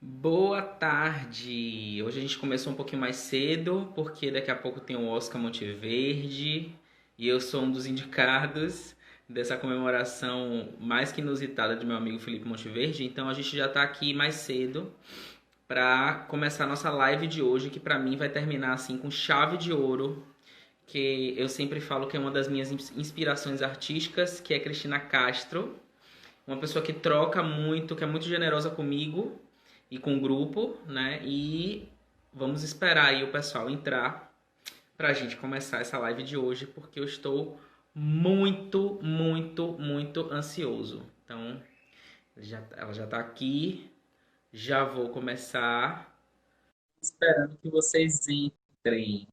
Boa tarde! Hoje a gente começou um pouquinho mais cedo, porque daqui a pouco tem o Oscar Monteverde e eu sou um dos indicados dessa comemoração mais que inusitada de meu amigo Felipe Monteverde. Então a gente já está aqui mais cedo para começar a nossa live de hoje, que para mim vai terminar assim com chave de ouro, que eu sempre falo que é uma das minhas inspirações artísticas, que é Cristina Castro, uma pessoa que troca muito, que é muito generosa comigo e com o grupo, né? E vamos esperar aí o pessoal entrar pra gente começar essa live de hoje, porque eu estou muito ansioso. Então, ela já tá aqui, já vou começar. Esperando que vocês entrem.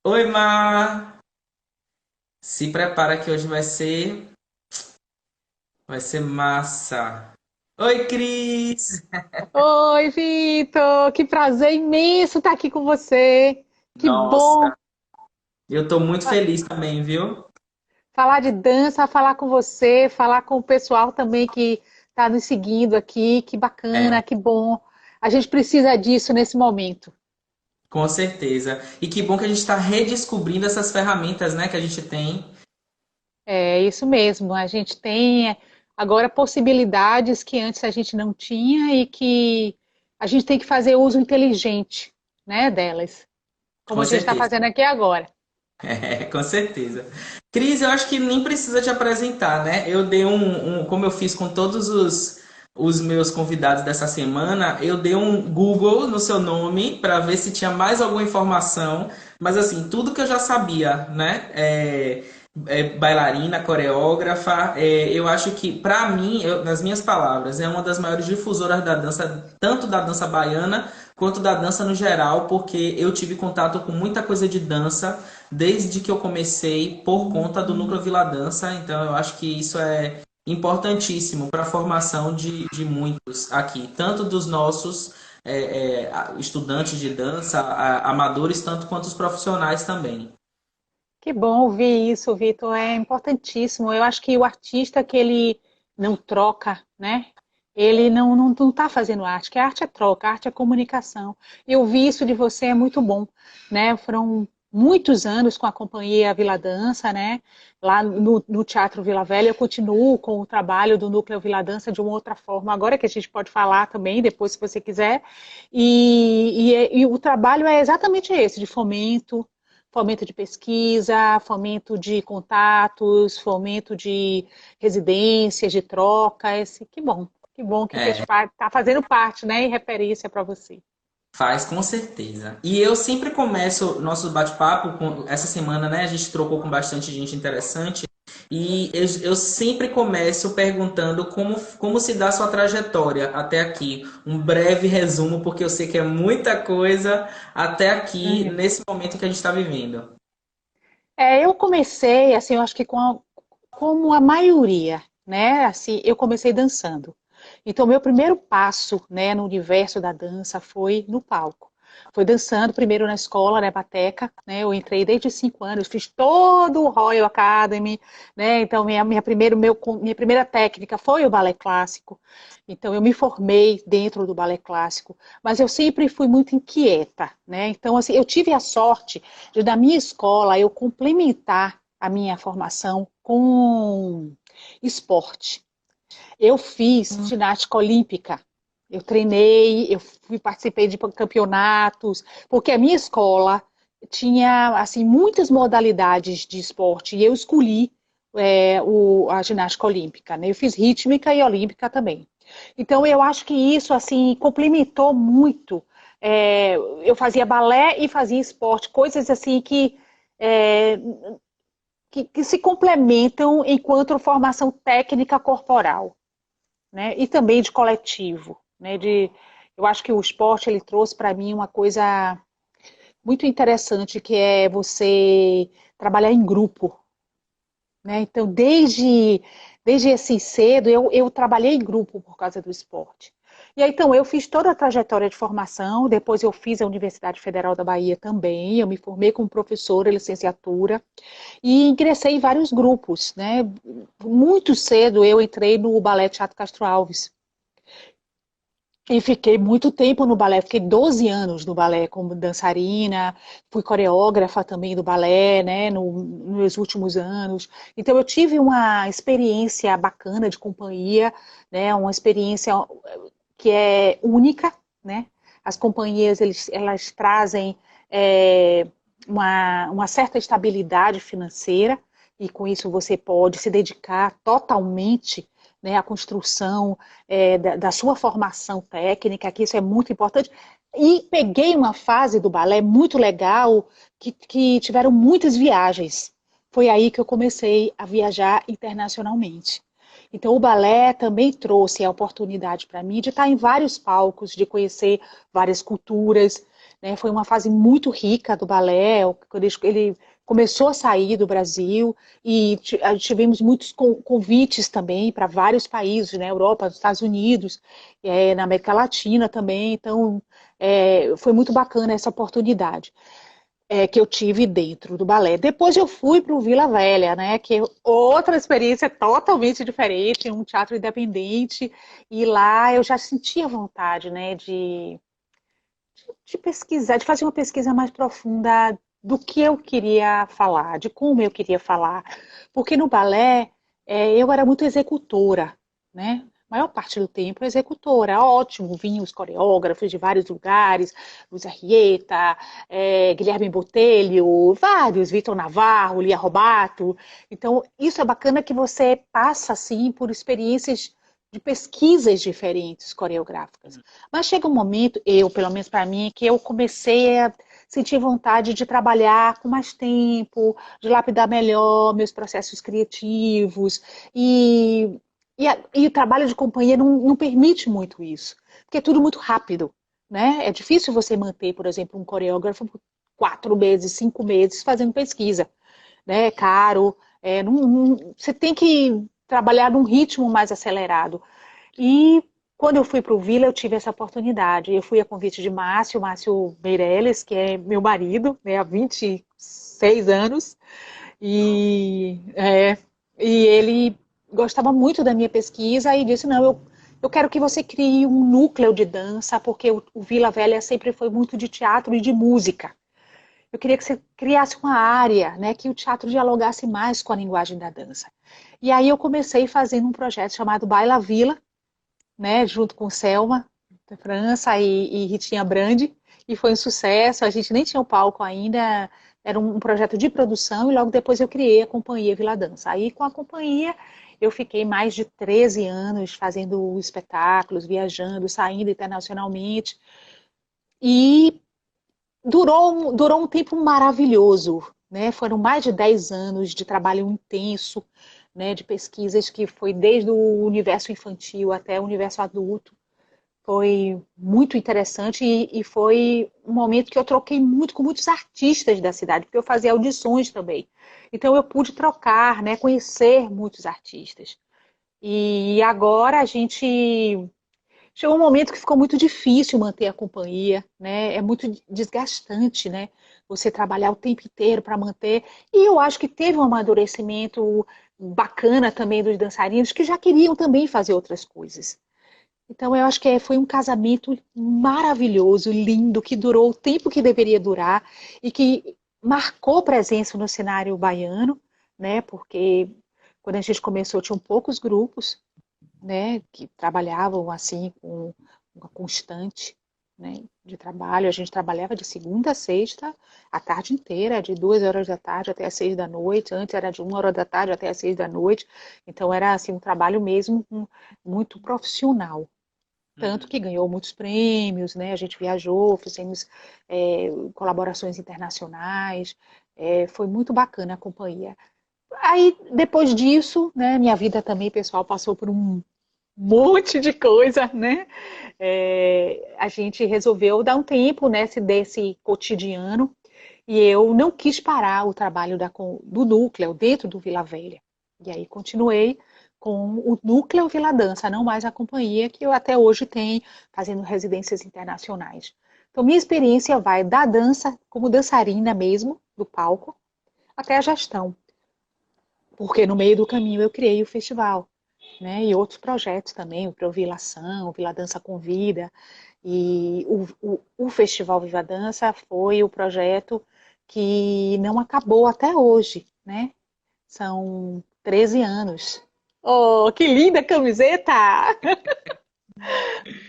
Oi, Mar! Se prepara que hoje vai ser massa. Oi, Cris! Oi, Vitor! Que prazer imenso estar aqui com você. Que bom Nossa, eu tô muito feliz também, viu? falar de dança, falar com você, falar com o pessoal também que está nos seguindo aqui. Que bacana, É, que bom. A gente precisa disso nesse momento. com certeza. E que bom que a gente está redescobrindo essas ferramentas, né, que a gente tem. É isso mesmo. A gente tem agora possibilidades que antes a gente não tinha e que a gente tem que fazer uso inteligente, né, delas, como Com a gente está certeza. fazendo aqui agora. É, com certeza. Cris, eu acho que nem precisa te apresentar, né? Eu dei como eu fiz com todos os meus convidados dessa semana, eu dei um Google no seu nome para ver se tinha mais alguma informação. Mas assim, tudo que eu já sabia, né? Bailarina, coreógrafa, eu acho que, para mim, nas minhas palavras, é uma das maiores difusoras da dança, tanto da dança baiana quanto da dança no geral, porque eu tive contato com muita coisa de dança desde que eu comecei por conta do Núcleo Vila Dança, então eu acho que isso é importantíssimo para a formação de muitos aqui, tanto dos nossos estudantes de dança, amadores, tanto quanto os profissionais também. Que bom ouvir isso, Vitor. É importantíssimo. Eu acho que o artista que ele não troca, né? Ele não tá fazendo arte, que a arte é troca, a arte é comunicação. E ouvir isso de você é muito bom, né? Foram muitos anos com a companhia Vila Dança, né? Lá no Teatro Vila Velha, eu continuo com o trabalho do Núcleo Vila Dança de uma outra forma. Agora que a gente pode falar também, depois, se você quiser. E o trabalho é exatamente esse, de fomento de pesquisa, fomento de contatos, fomento de residências, de troca. Que bom que fez parte, está fazendo parte, né, e referência para você. Faz, com certeza. E eu sempre começo nosso bate-papo essa semana, né? A gente trocou com bastante gente interessante. E eu sempre começo perguntando como se dá a sua trajetória até aqui. Um breve resumo, porque eu sei que é muita coisa até aqui, Uhum. nesse momento que a gente está vivendo. Eu comecei, assim, eu acho que como a maioria, né, assim, eu comecei dançando. Então, meu primeiro passo, né, no universo da dança foi no palco. Foi dançando primeiro na escola, né, Bateca, né, eu entrei desde os 5 anos, fiz todo o Royal Academy, né, então minha primeira técnica foi o balé clássico, então eu me formei dentro do balé clássico, mas eu sempre fui muito inquieta, né, então assim, eu tive a sorte de, da minha escola, eu complementar a minha formação com esporte. Eu fiz ginástica olímpica. Eu treinei, participei de campeonatos, porque a minha escola tinha assim muitas modalidades de esporte e eu escolhi a ginástica olímpica, né? Eu fiz rítmica e olímpica também. Então eu acho que isso assim complementou muito. Eu fazia balé e fazia esporte, coisas assim é, que se complementam enquanto formação técnica corporal, né? E também de coletivo, né? Eu acho que o esporte ele trouxe para mim uma coisa muito interessante que é você trabalhar em grupo, né? Então desde assim cedo eu trabalhei em grupo por causa do esporte. E aí, então eu fiz toda a trajetória de formação, depois eu fiz a Universidade Federal da Bahia também, eu me formei como professora, licenciatura e ingressei em vários grupos, né? Muito cedo eu entrei no Balé Teatro Castro Alves. E fiquei muito tempo no balé, fiquei 12 anos no balé como dançarina, fui coreógrafa também do balé, né, nos meus últimos anos. Então eu tive uma experiência bacana de companhia, né, uma experiência que é única, né? As companhias elas trazem é, uma certa estabilidade financeira e com isso você pode se dedicar totalmente, né, à construção da sua formação técnica, que isso é muito importante. E peguei uma fase do balé muito legal, que tiveram muitas viagens. Foi aí que eu comecei a viajar internacionalmente. Então, o balé também trouxe a oportunidade para mim de estar em vários palcos, de conhecer várias culturas. Né? Foi uma fase muito rica do balé, quando ele começou a sair do Brasil e tivemos muitos convites também para vários países, né? Europa, nos Estados Unidos, na América Latina também. Então, foi muito bacana essa oportunidade que eu tive dentro do balé. Depois eu fui para o Vila Velha, né, que é outra experiência totalmente diferente, um teatro independente, e lá eu já sentia vontade, né, de pesquisar, de fazer uma pesquisa mais profunda do que eu queria falar, de como eu queria falar, porque no balé eu era muito executora, né? A maior parte do tempo executora, ótimo, vinham os coreógrafos de vários lugares, Luz Arrieta, Guilherme Botelho, vários, Vitor Navarro, Lia Robato. Então, isso é bacana que você passa, assim, por experiências de pesquisas diferentes coreográficas. Mas chega um momento, pelo menos para mim, que eu comecei a sentir vontade de trabalhar com mais tempo, de lapidar melhor meus processos criativos. E o trabalho de companhia não permite muito isso, porque é tudo muito rápido. Né? É difícil você manter, por exemplo, um coreógrafo por 4 meses, 5 meses fazendo pesquisa. Né? É caro, você tem que trabalhar num ritmo mais acelerado. E quando eu fui para o Vila, eu tive essa oportunidade. Eu fui a convite de Márcio Meirelles, que é meu marido, né, há 26 anos, e, é, e ele gostava muito da minha pesquisa e disse, não, eu quero que você crie um núcleo de dança, porque o Vila Velha sempre foi muito de teatro e de música. Eu queria que você criasse uma área, né, que o teatro dialogasse mais com a linguagem da dança. E aí eu comecei fazendo um projeto chamado Baila Vila, né, junto com Selma, da França, e Ritinha Brandi, e foi um sucesso. A gente nem tinha o palco ainda, era um projeto de produção, e logo depois eu criei a Companhia Vila Dança. Aí, com a companhia, eu fiquei mais de 13 anos fazendo espetáculos, viajando, saindo internacionalmente, e durou um tempo maravilhoso, né? Foram mais de 10 anos de trabalho intenso, né, de pesquisas que foi desde o universo infantil até o universo adulto. Foi muito interessante e foi um momento que eu troquei muito com muitos artistas da cidade, porque eu fazia audições também. Então eu pude trocar, né, conhecer muitos artistas. E agora a gente chegou um momento que ficou muito difícil manter a companhia, né? É muito desgastante, né? Você trabalhar o tempo inteiro para manter. E eu acho que teve um amadurecimento bacana também dos dançarinos que já queriam também fazer outras coisas. Então eu acho que foi um casamento maravilhoso, lindo, que durou o tempo que deveria durar e que marcou presença no cenário baiano, né? Porque quando a gente começou tinham poucos grupos, né, que trabalhavam assim com uma constante, né, de trabalho. A gente trabalhava de segunda a sexta, a tarde inteira, de 2 horas da tarde até as 6 da noite. Antes era de 1 hora da tarde até as 6 da noite. Então era assim um trabalho mesmo muito profissional. Tanto Uhum. que ganhou muitos prêmios, né? A gente viajou, fizemos colaborações internacionais. Foi muito bacana a companhia. Aí, depois disso, né, minha vida também pessoal passou por um monte de coisa, né? A gente resolveu dar um tempo nesse desse cotidiano e eu não quis parar o trabalho do núcleo dentro do Vila Velha. E aí continuei com o núcleo Vila Dança, não mais a companhia que eu até hoje tenho, fazendo residências internacionais. Então, minha experiência vai da dança, como dançarina mesmo, do palco, até a gestão. Porque no meio do caminho eu criei o festival. né? E outros projetos também, o Pro Vila Ação, o Vila Dança Convida. E o Festival Viva Dança foi o projeto que não acabou até hoje, né? São 13 anos. Oh, que linda camiseta!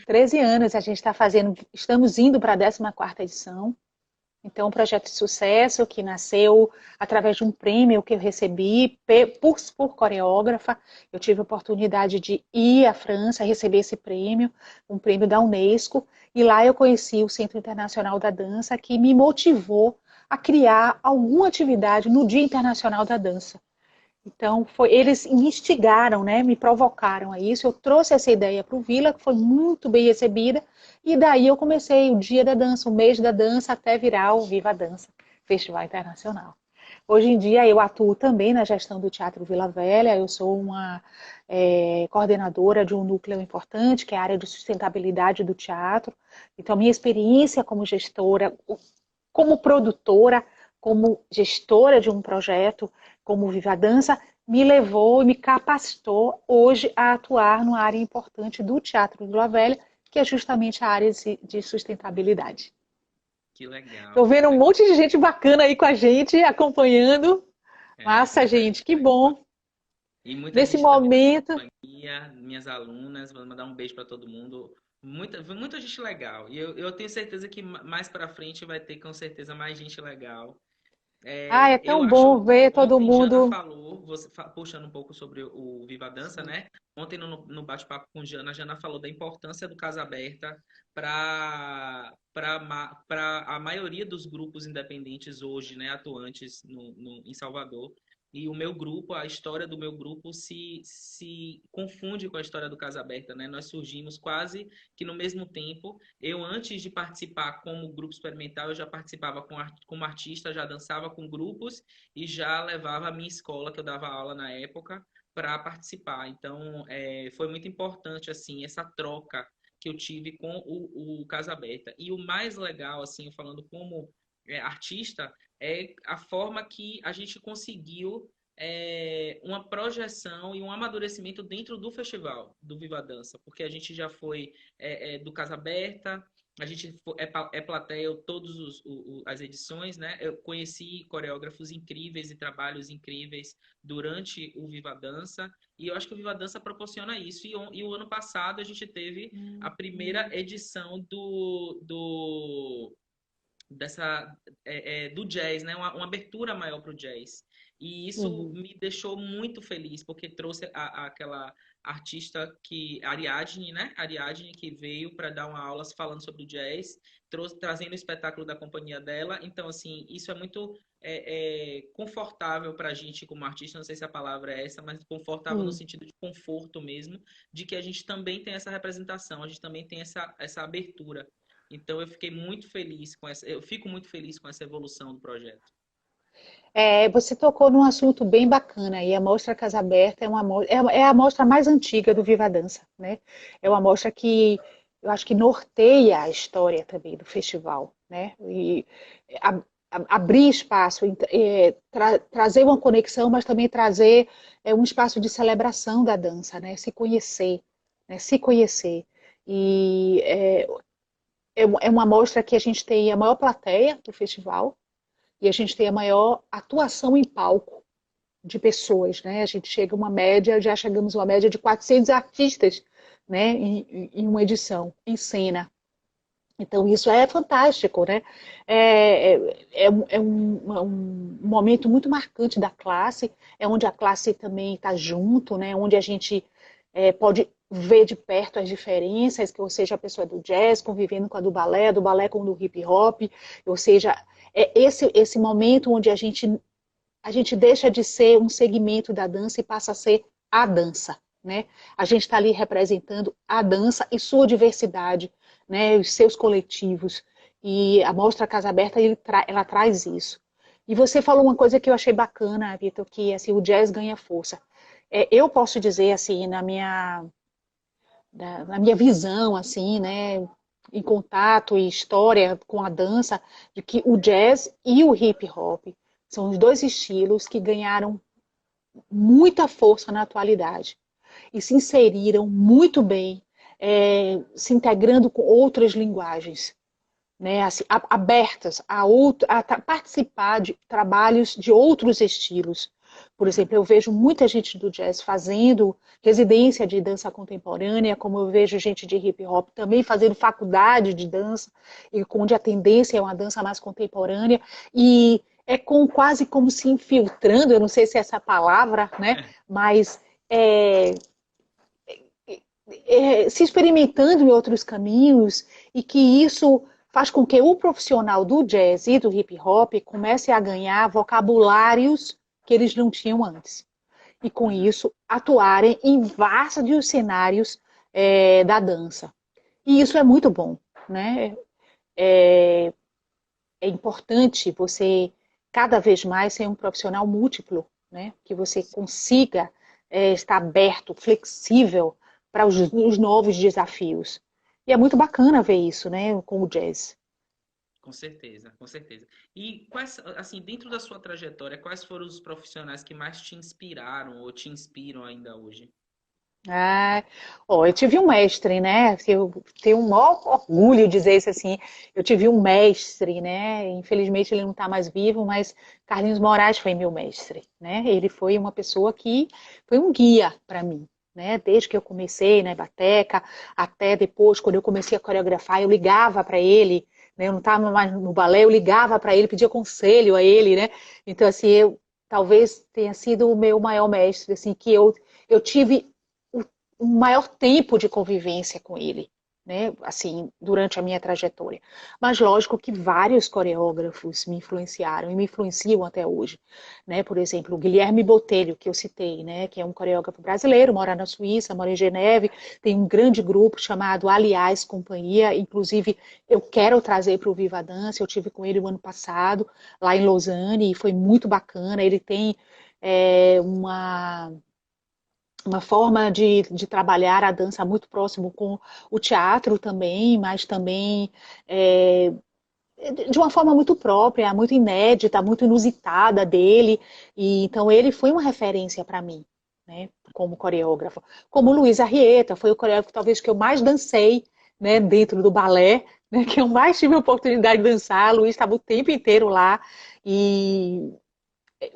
13 anos a gente está fazendo, estamos indo para a 14ª edição. Então, um projeto de sucesso que nasceu através de um prêmio que eu recebi por coreógrafa. Eu tive a oportunidade de ir à França receber esse prêmio, um prêmio da Unesco, e lá eu conheci o Centro Internacional da Dança, que me motivou a criar alguma atividade no Dia Internacional da Dança. Então, eles me instigaram, né, me provocaram a isso. Eu trouxe essa ideia para o Vila, que foi muito bem recebida, e daí eu comecei o Dia da Dança, o mês da dança, até virar o Viva Dança, Festival Internacional. Hoje em dia eu atuo também na gestão do Teatro Vila Velha, eu sou uma coordenadora de um núcleo importante, que é a área de sustentabilidade do teatro. Então, minha experiência como gestora, como produtora, como gestora de um projeto, como Viva Dança, me levou e me capacitou hoje a atuar numa área importante do Teatro Vila Velha, que é justamente a área de sustentabilidade. Que legal, Estou que vendo um legal. monte de gente bacana aí com a gente, acompanhando. Massa, Muita gente, gente que legal. bom. E muita Nesse gente também da minha momento, companhia, minhas alunas, vou mandar um beijo para todo mundo. Muita gente legal. E eu tenho certeza que mais para frente vai ter com certeza mais gente legal. é Eu tão bom acho, ver todo ontem Jana mundo. falou, puxando um pouco sobre o Viva Dança, Sim. né? Ontem no bate-papo com Jana, a Jana falou da importância do Casa Aberta para a maioria dos grupos independentes hoje, né, atuantes em Salvador. E o meu grupo, a história do meu grupo se confunde com a história do Casa Aberta, né? Nós surgimos quase que no mesmo tempo. Eu, antes de participar como grupo experimental, eu já participava como artista, já dançava com grupos e já levava a minha escola, que eu dava aula na época, para participar. Então, foi muito importante, assim, essa troca que eu tive com o Casa Aberta. E o mais legal, assim, falando como artista, é a forma que a gente conseguiu uma projeção e um amadurecimento dentro do festival do Viva Dança, porque a gente já foi do Casa Aberta, a gente é plateia todas as edições, né? Eu conheci coreógrafos incríveis e trabalhos incríveis durante o Viva Dança, e eu acho que o Viva Dança proporciona isso. E o ano passado a gente teve a primeira edição do jazz, né? Uma abertura maior para o jazz. E isso Uhum. me deixou muito feliz, porque trouxe aquela artista Ariadne, né? Ariadne, que veio para dar uma aula falando sobre o jazz, trazendo o espetáculo da companhia dela. Então, assim, isso é muito confortável para a gente como artista, não sei se a palavra é essa, mas confortável no Sim. sentido de conforto mesmo, de que a gente também tem essa representação, a gente também tem essa abertura. Então eu fico muito feliz com essa evolução do projeto. Você tocou num assunto bem bacana e a Mostra Casa Aberta é a mostra mais antiga do Viva Dança, né? É uma mostra que eu acho que norteia a história também do festival, né? E a- abrir espaço, trazer uma conexão, mas também trazer um espaço de celebração da dança, né? Se conhecer, né? Se conhecer. E é uma mostra que a gente tem a maior plateia do festival, e a gente tem a maior atuação em palco de pessoas, né? A gente chega a uma média, já chegamos a uma média de 400 artistas, né, em uma edição, em cena. Então, isso é fantástico, né? É um momento muito marcante da classe, é onde a classe também está junto, né? Onde a gente pode ver de perto as diferenças, que ou seja, a pessoa do jazz convivendo com a do balé com o do hip hop, ou seja, é esse momento onde a gente deixa de ser um segmento da dança e passa a ser a dança, né? A gente está ali representando a dança e sua diversidade, né? Os seus coletivos. E a Mostra Casa Aberta, ela traz isso. E você falou uma coisa que eu achei bacana, Vitor, que assim, o jazz ganha força. Eu posso dizer, assim, na minha visão, assim, né, em contato e história com a dança, de que o jazz e o hip hop são os dois estilos que ganharam muita força na atualidade. e se inseriram muito bem, se integrando com outras linguagens, né, assim, abertas a participar de trabalhos de outros estilos. Por exemplo, eu vejo muita gente do jazz fazendo residência de dança contemporânea, como eu vejo gente de hip hop também fazendo faculdade de dança, e onde a tendência é uma dança mais contemporânea, e é quase como se infiltrando, eu não sei se é essa palavra, né, mas é, se experimentando em outros caminhos, e que isso faz com que o profissional do jazz e do hip hop comece a ganhar vocabulários que eles não tinham antes. E com isso atuarem em vários cenários da dança. E isso é muito bom, né? É, é importante você cada vez mais ser um profissional múltiplo, né? Que você consiga estar aberto, flexível para os novos desafios. E é muito bacana ver isso, né, com o jazz. Com certeza, com certeza. E quais, assim, dentro da sua trajetória, quais foram os profissionais que mais te inspiraram ou te inspiram ainda hoje? Ah, ó, eu tive um mestre, né? Eu tenho um maior orgulho de dizer isso assim. Eu tive um mestre, né? Infelizmente ele não está mais vivo, mas Carlinhos Moraes foi meu mestre, né? Ele foi uma pessoa que foi um guia para mim, né? Desde que eu comecei na Bateca até depois, quando eu comecei a coreografar, eu ligava para ele, né? Eu não estava mais no balé, eu ligava para ele, pedia conselho a ele, né? Então assim, eu talvez tenha sido o meu maior mestre, assim, que eu tive um maior tempo de convivência com ele, né? Assim, durante a minha trajetória. Mas lógico que vários coreógrafos me influenciaram e me influenciam até hoje, né? Por exemplo, o Guilherme Botelho, que eu citei, né? Que é um coreógrafo brasileiro, mora na Suíça, mora em Geneve, tem um grande grupo chamado Aliás Companhia, inclusive eu quero trazer para o Viva Dança, eu tive com ele o ano passado, lá em Lausanne, e foi muito bacana, ele tem uma forma de trabalhar a dança muito próximo com o teatro também, mas também é, de uma forma muito própria, muito inédita, muito inusitada dele. E então ele foi uma referência para mim, né, como coreógrafo. Como Luiz Arrieta, foi o coreógrafo talvez que eu mais dancei, né, dentro do balé, né, que eu mais tive a oportunidade de dançar. Luiz estava o tempo inteiro lá e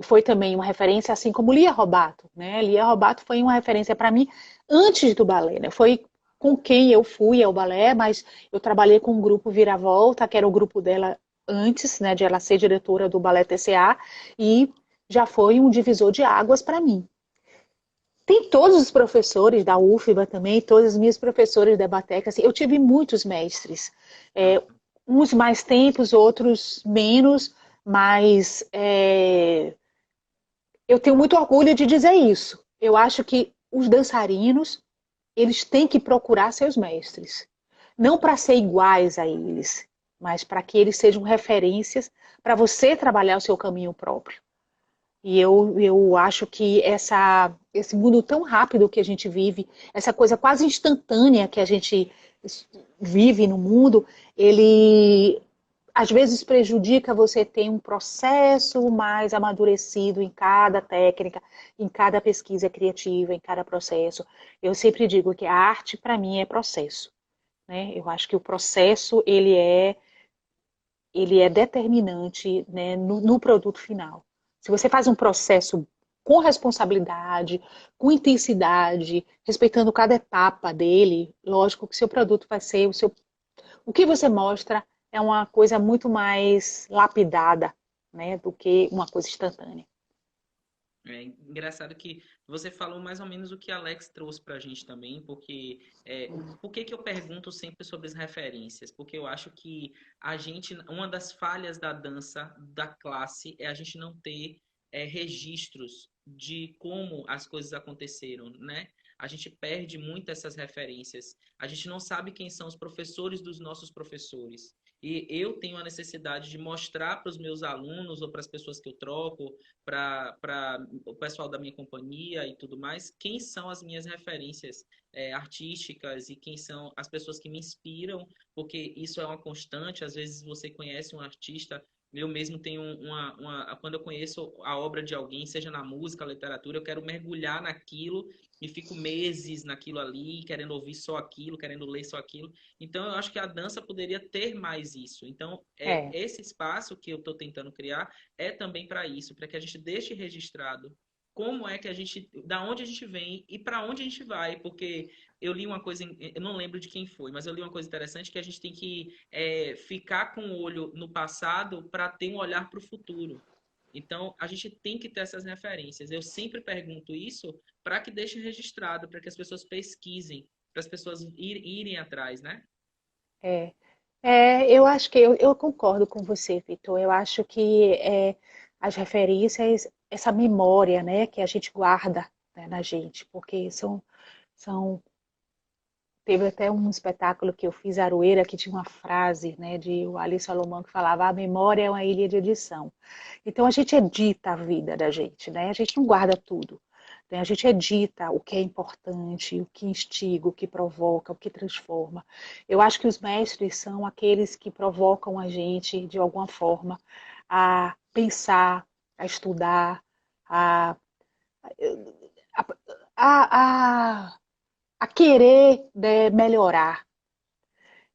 foi também uma referência, assim como Lia Robato, né? Lia Robato foi uma referência para mim antes do balé, né? Foi com quem eu fui ao balé, mas eu trabalhei com o grupo Viravolta, que era o grupo dela antes, né, de ela ser diretora do Balé TCA, e já foi um divisor de águas para mim. Tem todos os professores da UFBA também, todas as minhas professoras da Bateca, assim, eu tive muitos mestres, é, uns mais tempos, outros menos, mas eu tenho muito orgulho de dizer isso. Eu acho que os dançarinos, eles têm que procurar seus mestres. Não para ser iguais a eles, mas para que eles sejam referências para você trabalhar o seu caminho próprio. E eu acho que esse mundo tão rápido que a gente vive, essa coisa quase instantânea que a gente vive no mundo, ele às vezes prejudica você ter um processo mais amadurecido em cada técnica, em cada pesquisa criativa, em cada processo. Eu sempre digo que a arte, para mim, é processo, né? Eu acho que o processo, ele é determinante, né, no produto final. Se você faz um processo com responsabilidade, com intensidade, respeitando cada etapa dele, lógico que seu produto vai ser o que você mostra é uma coisa muito mais lapidada, né, do que uma coisa instantânea. É engraçado que você falou mais ou menos o que Alex trouxe para a gente também, porque por que que eu pergunto sempre sobre as referências? Porque eu acho que uma das falhas da dança, da classe, é a gente não ter registros de como as coisas aconteceram, né? A gente perde muito essas referências. A gente não sabe quem são os professores dos nossos professores. E eu tenho a necessidade de mostrar para os meus alunos ou para as pessoas que eu troco, para o pessoal da minha companhia e tudo mais, quem são as minhas referências artísticas e quem são as pessoas que me inspiram, porque isso é uma constante. Às vezes você conhece um artista Eu mesmo tenho quando eu conheço a obra de alguém, seja na música, literatura, eu quero mergulhar naquilo e fico meses naquilo ali, querendo ouvir só aquilo, querendo ler só aquilo. Então, eu acho que a dança poderia ter mais isso. Então, É, esse espaço que eu estou tentando criar é também para isso, para que a gente deixe registrado como é que a gente, da onde a gente vem e para onde a gente vai, porque eu li uma coisa, eu não lembro de quem foi, mas eu li uma coisa interessante que a gente tem que ficar com o olho no passado para ter um olhar para o futuro. Então, a gente tem que ter essas referências. Eu sempre pergunto isso para que deixe registrado, para que as pessoas pesquisem, para as pessoas irem atrás, né? é. Eu acho que eu concordo com você, Vitor. Eu acho que as referências, essa memória, né, que a gente guarda, né, na gente, porque são. Teve até um espetáculo que eu fiz, Aroeira, que tinha uma frase, né, de o Ali Salomão que falava: a memória é uma ilha de edição. Então a gente edita a vida da gente, né? A gente não guarda tudo. Né? A gente edita o que é importante, o que instiga, o que provoca, o que transforma. Eu acho que os mestres são aqueles que provocam a gente, de alguma forma, a pensar, a estudar, a, a, a querer, né, melhorar.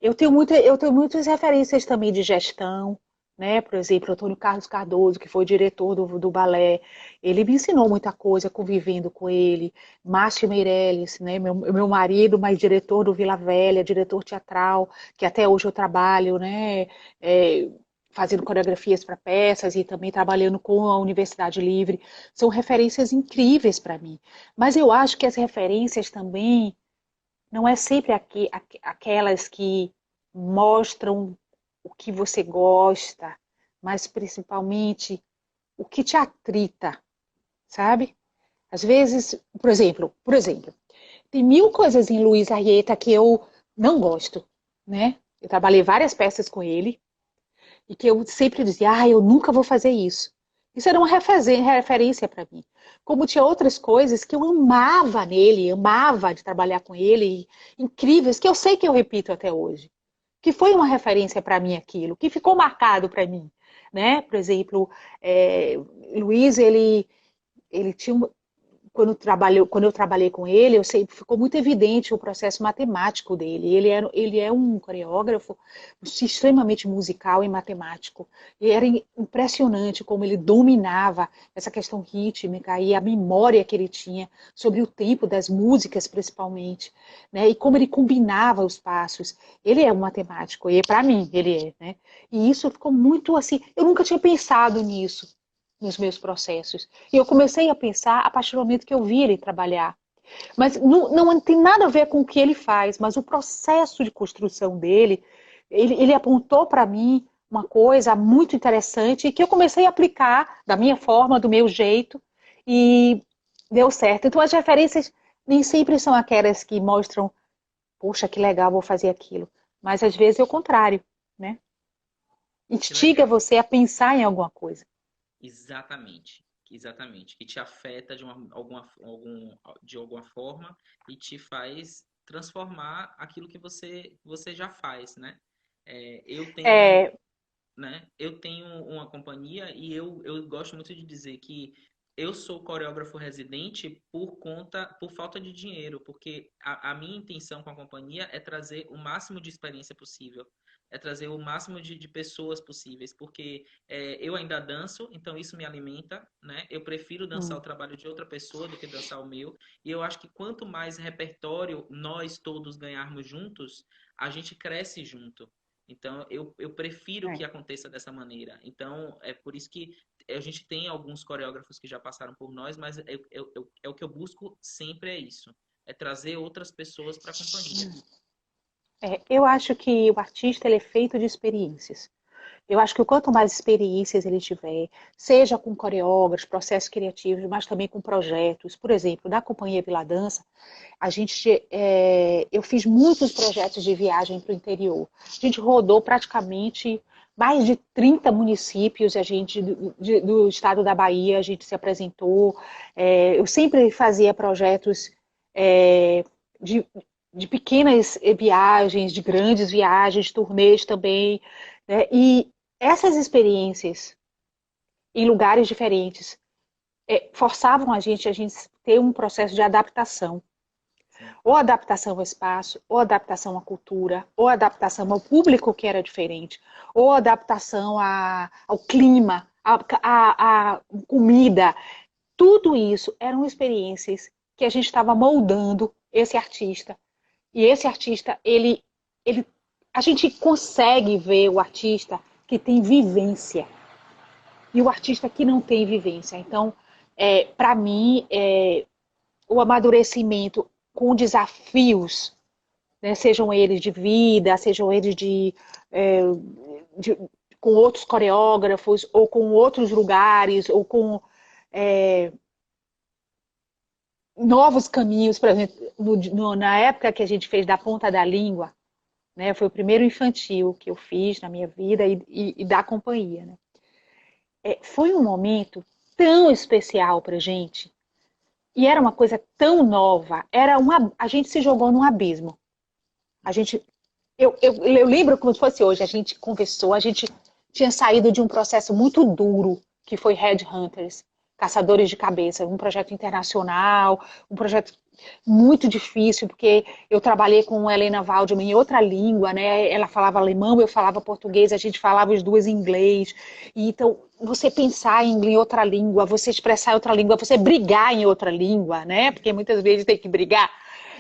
Eu tenho muitas referências também de gestão, né? Por exemplo, Antônio Carlos Cardoso, que foi diretor do balé, ele me ensinou muita coisa convivendo com ele. Márcio Meirelles, né? Meu marido, mas diretor do Vila Velha, diretor teatral, que até hoje eu trabalho, né? É, fazendo coreografias para peças e também trabalhando com a Universidade Livre. São referências incríveis para mim. Mas eu acho que as referências também não é sempre aquelas que mostram o que você gosta, mas principalmente o que te atrita, sabe? Às vezes, por exemplo, tem mil coisas em Luiz Arrieta que eu não gosto, né? Eu trabalhei várias peças com ele e que eu sempre dizia, eu nunca vou fazer isso. Isso era uma referência para mim. Como tinha outras coisas que eu amava nele, amava de trabalhar com ele, incríveis, que eu sei que eu repito até hoje. Que foi uma referência para mim aquilo, que ficou marcado para mim. Né? Por exemplo, é, Luiz, ele tinha quando eu trabalhei com ele, eu sei, ficou muito evidente o processo matemático dele. Ele é um coreógrafo extremamente musical e matemático. E era impressionante como ele dominava essa questão rítmica e a memória que ele tinha sobre o tempo das músicas, principalmente, né? E como ele combinava os passos. Ele é um matemático, e para mim ele é, né? E isso ficou muito assim. Eu nunca tinha pensado nisso nos meus processos. E eu comecei a pensar a partir do momento que eu vi ele trabalhar. Mas não tem nada a ver com o que ele faz, mas o processo de construção dele, ele apontou para mim uma coisa muito interessante que eu comecei a aplicar da minha forma, do meu jeito, e deu certo. Então as referências nem sempre são aquelas que mostram, poxa, que legal, vou fazer aquilo. Mas às vezes é o contrário, né? Que Instiga legal. você a pensar em alguma coisa. Exatamente. Exatamente. Que te afeta de alguma forma e te faz transformar aquilo que você já faz, né? Eu tenho É, né? Eu tenho uma companhia e eu gosto muito de dizer que eu sou coreógrafo residente por falta de dinheiro, porque a minha intenção com a companhia é trazer o máximo de experiência possível, é trazer o máximo de pessoas possíveis, porque eu ainda danço, então isso me alimenta, né? Eu prefiro dançar o hum, trabalho de outra pessoa do que dançar o meu, e eu acho que quanto mais repertório nós todos ganharmos juntos, a gente cresce junto. Então, eu prefiro que é. aconteça dessa maneira. Então, é por isso que a gente tem alguns coreógrafos que já passaram por nós, mas é o que eu busco sempre é isso. É trazer outras pessoas para a companhia. Eu acho que o artista ele é feito de experiências. Eu acho que quanto mais experiências ele tiver, seja com coreógrafos, processos criativos, mas também com projetos, por exemplo, da Companhia Vila Dança, eu fiz muitos projetos de viagem para o interior. A gente rodou praticamente mais de 30 municípios, do estado da Bahia, a gente se apresentou. Eu sempre fazia projetos é, de, de pequenas viagens, de grandes viagens, turnês também, né? essas experiências em lugares diferentes forçavam a gente ter um processo de adaptação. Sim. Ou adaptação ao espaço, ou adaptação à cultura, ou adaptação ao público que era diferente, ou adaptação ao clima, à comida. Tudo isso eram experiências que a gente estava moldando esse artista. E esse artista, a gente consegue ver o artista que tem vivência e o artista que não tem vivência. Então, para mim, o amadurecimento com desafios, né, sejam eles de vida, sejam eles de com outros coreógrafos, ou com outros lugares, ou com é, novos caminhos, por exemplo, na época que a gente fez da ponta da língua, né, foi o primeiro infantil que eu fiz na minha vida e da companhia. Né? Foi um momento tão especial para gente, e era uma coisa tão nova, a gente se jogou num abismo. A gente, eu lembro como se fosse hoje, a gente conversou, a gente tinha saído de um processo muito duro, que foi Headhunters, Caçadores de Cabeça, um projeto internacional, um projeto muito difícil, porque eu trabalhei com Helena Waldman em outra língua, né? Ela falava alemão, eu falava português, a gente falava as duas em inglês. E então, você pensar em outra língua, você expressar em outra língua, você brigar em outra língua, né? Porque muitas vezes tem que brigar.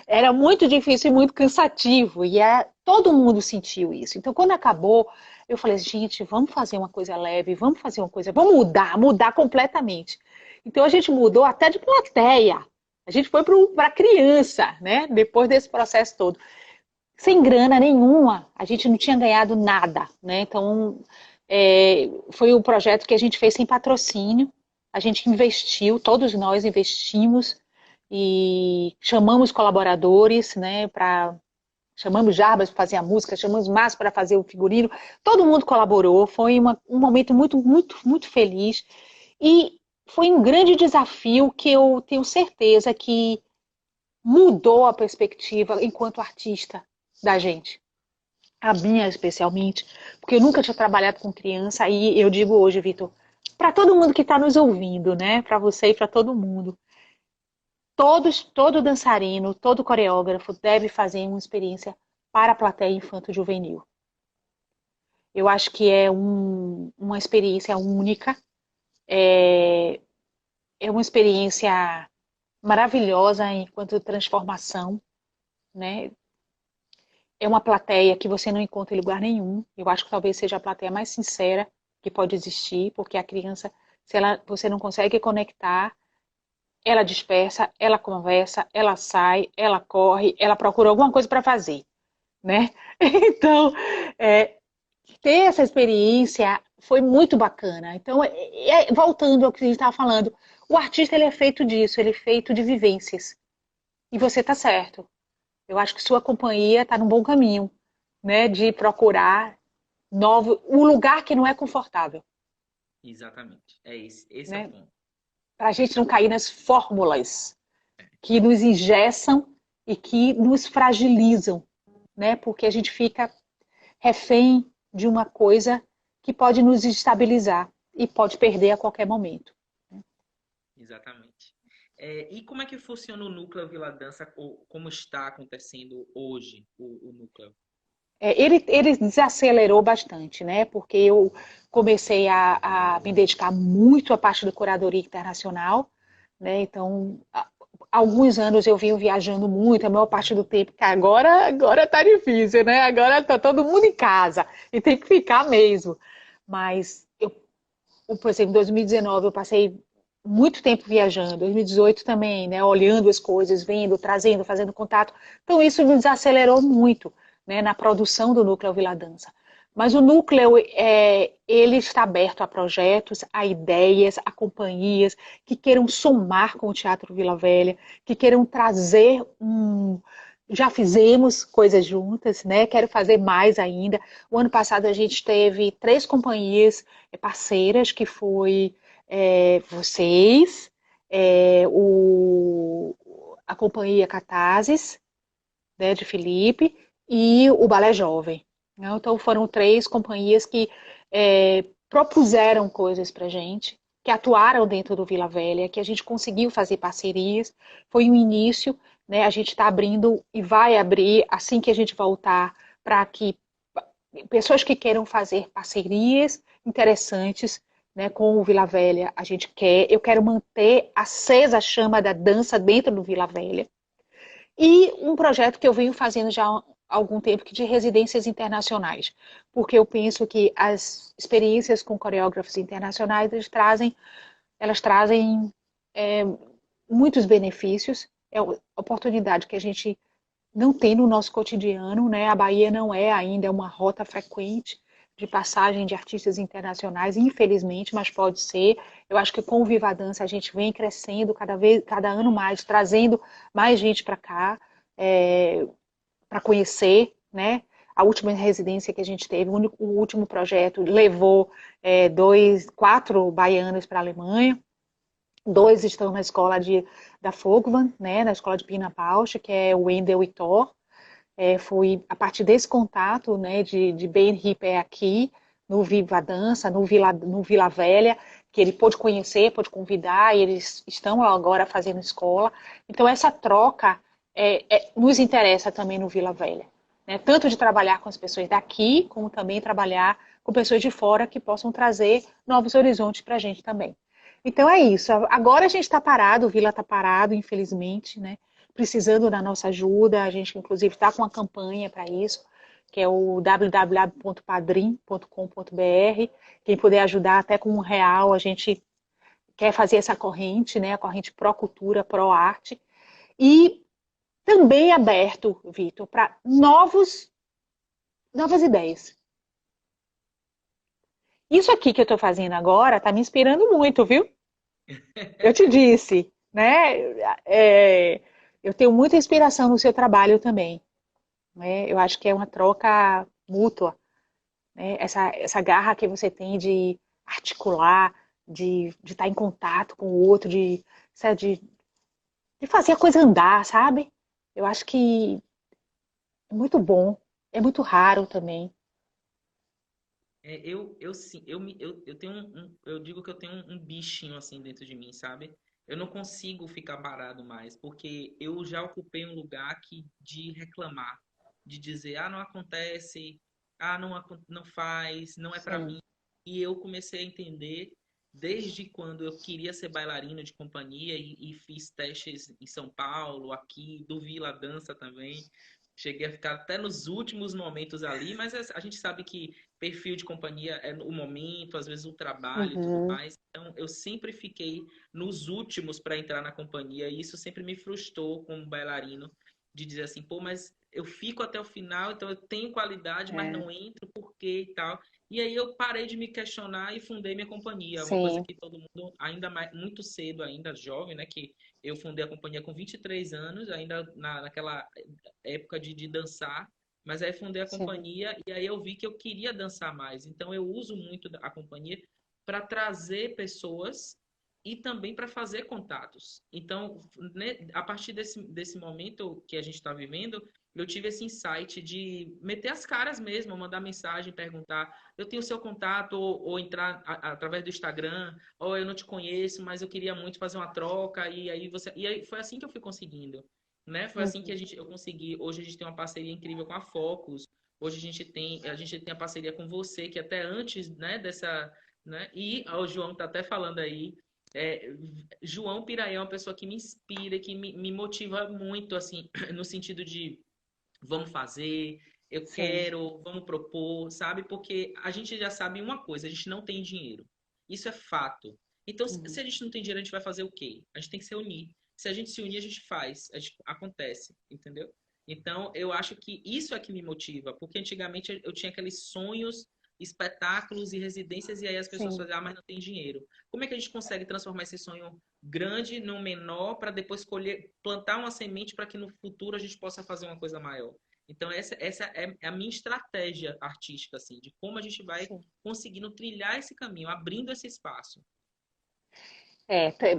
Era muito difícil e muito cansativo, e todo mundo sentiu isso. Então, quando acabou, eu falei, gente, vamos fazer uma coisa leve, vamos fazer uma coisa, vamos mudar completamente. Então, a gente mudou até de plateia. A gente foi para criança, né? Depois desse processo todo. Sem grana nenhuma, a gente não tinha ganhado nada, né? Então, foi um projeto que a gente fez sem patrocínio. A gente investiu, todos nós investimos e chamamos colaboradores, né? Chamamos Jarbas para fazer a música, chamamos Márcio para fazer o figurino. Todo mundo colaborou. Foi um momento muito, muito, muito feliz. E foi um grande desafio que eu tenho certeza que mudou a perspectiva enquanto artista da gente. A minha, especialmente, porque eu nunca tinha trabalhado com criança, e eu digo hoje, Vitor, para todo mundo que está nos ouvindo, né? Para você e para todo mundo, todo dançarino, todo coreógrafo deve fazer uma experiência para a plateia infanto-juvenil. Eu acho que é uma experiência única, é, é uma experiência maravilhosa enquanto transformação, né? É uma plateia que você não encontra em lugar nenhum. Eu acho que talvez seja a plateia mais sincera que pode existir, porque a criança, se ela, você não consegue conectar, ela dispersa, ela conversa, ela sai, ela corre, ela procura alguma coisa para fazer, né? Então, é, ter essa experiência foi muito bacana. Então, voltando ao que a gente estava falando, o artista ele é feito disso, ele é feito de vivências. E você está certo. Eu acho que sua companhia está num bom caminho, né? De procurar o lugar que não é confortável, Exatamente. É esse é o né? ponto. Para a gente não cair nas fórmulas que nos engessam e que nos fragilizam, né? Porque a gente fica refém de uma coisa que pode nos estabilizar e pode perder a qualquer momento. Exatamente. E como é que funciona o núcleo Vila Dança, ou como está acontecendo hoje o núcleo? Ele desacelerou bastante, né? Porque eu comecei a me dedicar muito à parte da curadoria internacional, né? Então, alguns anos eu vim viajando muito, a maior parte do tempo, que agora tá difícil, né? Agora tá todo mundo em casa e tem que ficar mesmo. Mas por exemplo, em 2019 eu passei muito tempo viajando, 2018 também, né, olhando as coisas, vendo, trazendo, fazendo contato. Então isso me desacelerou muito, né, na produção do Núcleo Vila Dança. Mas o núcleo, ele está aberto a projetos, a ideias, a companhias que queiram somar com o Teatro Vila Velha, que queiram trazer Já fizemos coisas juntas, né? Quero fazer mais ainda. O ano passado a gente teve 3 companhias parceiras, que foi vocês, a companhia Catazes, né, de Felipe, e o Balé Jovem. Né? Então foram 3 companhias que propuseram coisas para a gente, que atuaram dentro do Vila Velha, que a gente conseguiu fazer parcerias. Foi um início, né? A gente está abrindo e vai abrir assim que a gente voltar para que pessoas que queiram fazer parcerias interessantes, né, com o Vila Velha, a gente quer. Eu quero manter acesa a chama da dança dentro do Vila Velha. E um projeto que eu venho fazendo já há algum tempo, que de residências internacionais, porque eu penso que as experiências com coreógrafos internacionais elas trazem é, muitos benefícios, é uma oportunidade que a gente não tem no nosso cotidiano, né? A Bahia não é ainda uma rota frequente de passagem de artistas internacionais, infelizmente, mas pode ser. Eu acho que com o Viva a Dança a gente vem crescendo cada ano mais, trazendo mais gente para cá, para conhecer, né? A última residência que a gente teve, o último projeto levou quatro baianos para a Alemanha. Dois estão na escola da Fogvan, né, na escola de Pina Bausch, que é o Wendel e Thor. Foi a partir desse contato, né, de Ben Ripper aqui, no Viva a Dança, no Vila Velha, que ele pôde conhecer, pôde convidar, e eles estão agora fazendo escola. Então, essa troca nos interessa também no Vila Velha. Né? Tanto de trabalhar com as pessoas daqui, como também trabalhar com pessoas de fora que possam trazer novos horizontes para a gente também. Então é isso. Agora a gente está parado, o Vila está parado, infelizmente, né? Precisando da nossa ajuda. A gente, inclusive, está com uma campanha para isso, que é o www.padrim.com.br. Quem puder ajudar até com R$ 1, a gente quer fazer essa corrente, né? A corrente pró-cultura, pró-arte. E também aberto, Vitor, para novas ideias. Isso aqui que eu estou fazendo agora está me inspirando muito, viu? Eu te disse, né? Eu tenho muita inspiração no seu trabalho também, né? Eu acho que é uma troca mútua, né? Essa garra que você tem de articular, de estar em contato com o outro, sabe, de fazer a coisa andar, sabe? Eu acho que é muito bom, é muito raro também. Sim, eu tenho eu digo que eu tenho um bichinho assim dentro de mim, sabe? Eu não consigo ficar parado mais, porque eu já ocupei um lugar de reclamar, de dizer, não acontece, não faz, não é pra Sim, mim. E eu comecei a entender desde quando eu queria ser bailarino de companhia e fiz testes em São Paulo, aqui, do Vila Dança também. Cheguei a ficar até nos últimos momentos ali, mas a gente sabe que perfil de companhia é o momento, às vezes o trabalho e tudo uhum, mais. Então, eu sempre fiquei nos últimos para entrar na companhia e isso sempre me frustrou como bailarino, de dizer assim, pô, mas eu fico até o final, então eu tenho qualidade, mas é, não entro, por quê e tal. E aí eu parei de me questionar e fundei minha companhia, uma coisa sim, que todo mundo, ainda mais, muito cedo, ainda jovem, né, que eu fundei a companhia com 23 anos, ainda naquela época de dançar, mas aí fundei a sim, companhia e aí eu vi que eu queria dançar mais. Então eu uso muito a companhia para trazer pessoas e também para fazer contatos. Então, né, a partir desse momento que a gente está vivendo, eu tive esse insight de meter as caras mesmo, mandar mensagem, perguntar, eu tenho o seu contato, ou entrar através do Instagram, ou eu não te conheço, mas eu queria muito fazer uma troca, e aí foi assim que eu fui conseguindo, né? Foi assim que uhum, eu consegui. Hoje a gente tem uma parceria incrível com a Focus. Hoje a gente tem a parceria com você, que até antes, né, dessa, né? E o João tá até falando aí, é, João Piraí é uma pessoa que me inspira, que me motiva muito, assim, no sentido de vamos fazer, eu sim, quero, vamos propor, sabe? Porque a gente já sabe uma coisa, a gente não tem dinheiro. Isso é fato. Então, se uhum, a gente não tem dinheiro, a gente vai fazer o quê? A gente tem que se unir. Se a gente se unir, a gente faz, acontece, entendeu? Então, eu acho que isso é que me motiva, porque antigamente eu tinha aqueles sonhos, espetáculos e residências, e aí as pessoas sim. faziam, mas não tem dinheiro. Como é que a gente consegue transformar esse sonho grande num menor para depois colher, plantar uma semente para que no futuro a gente possa fazer uma coisa maior? Então, essa é a minha estratégia artística, assim, de como a gente vai Sim. conseguindo trilhar esse caminho, abrindo esse espaço.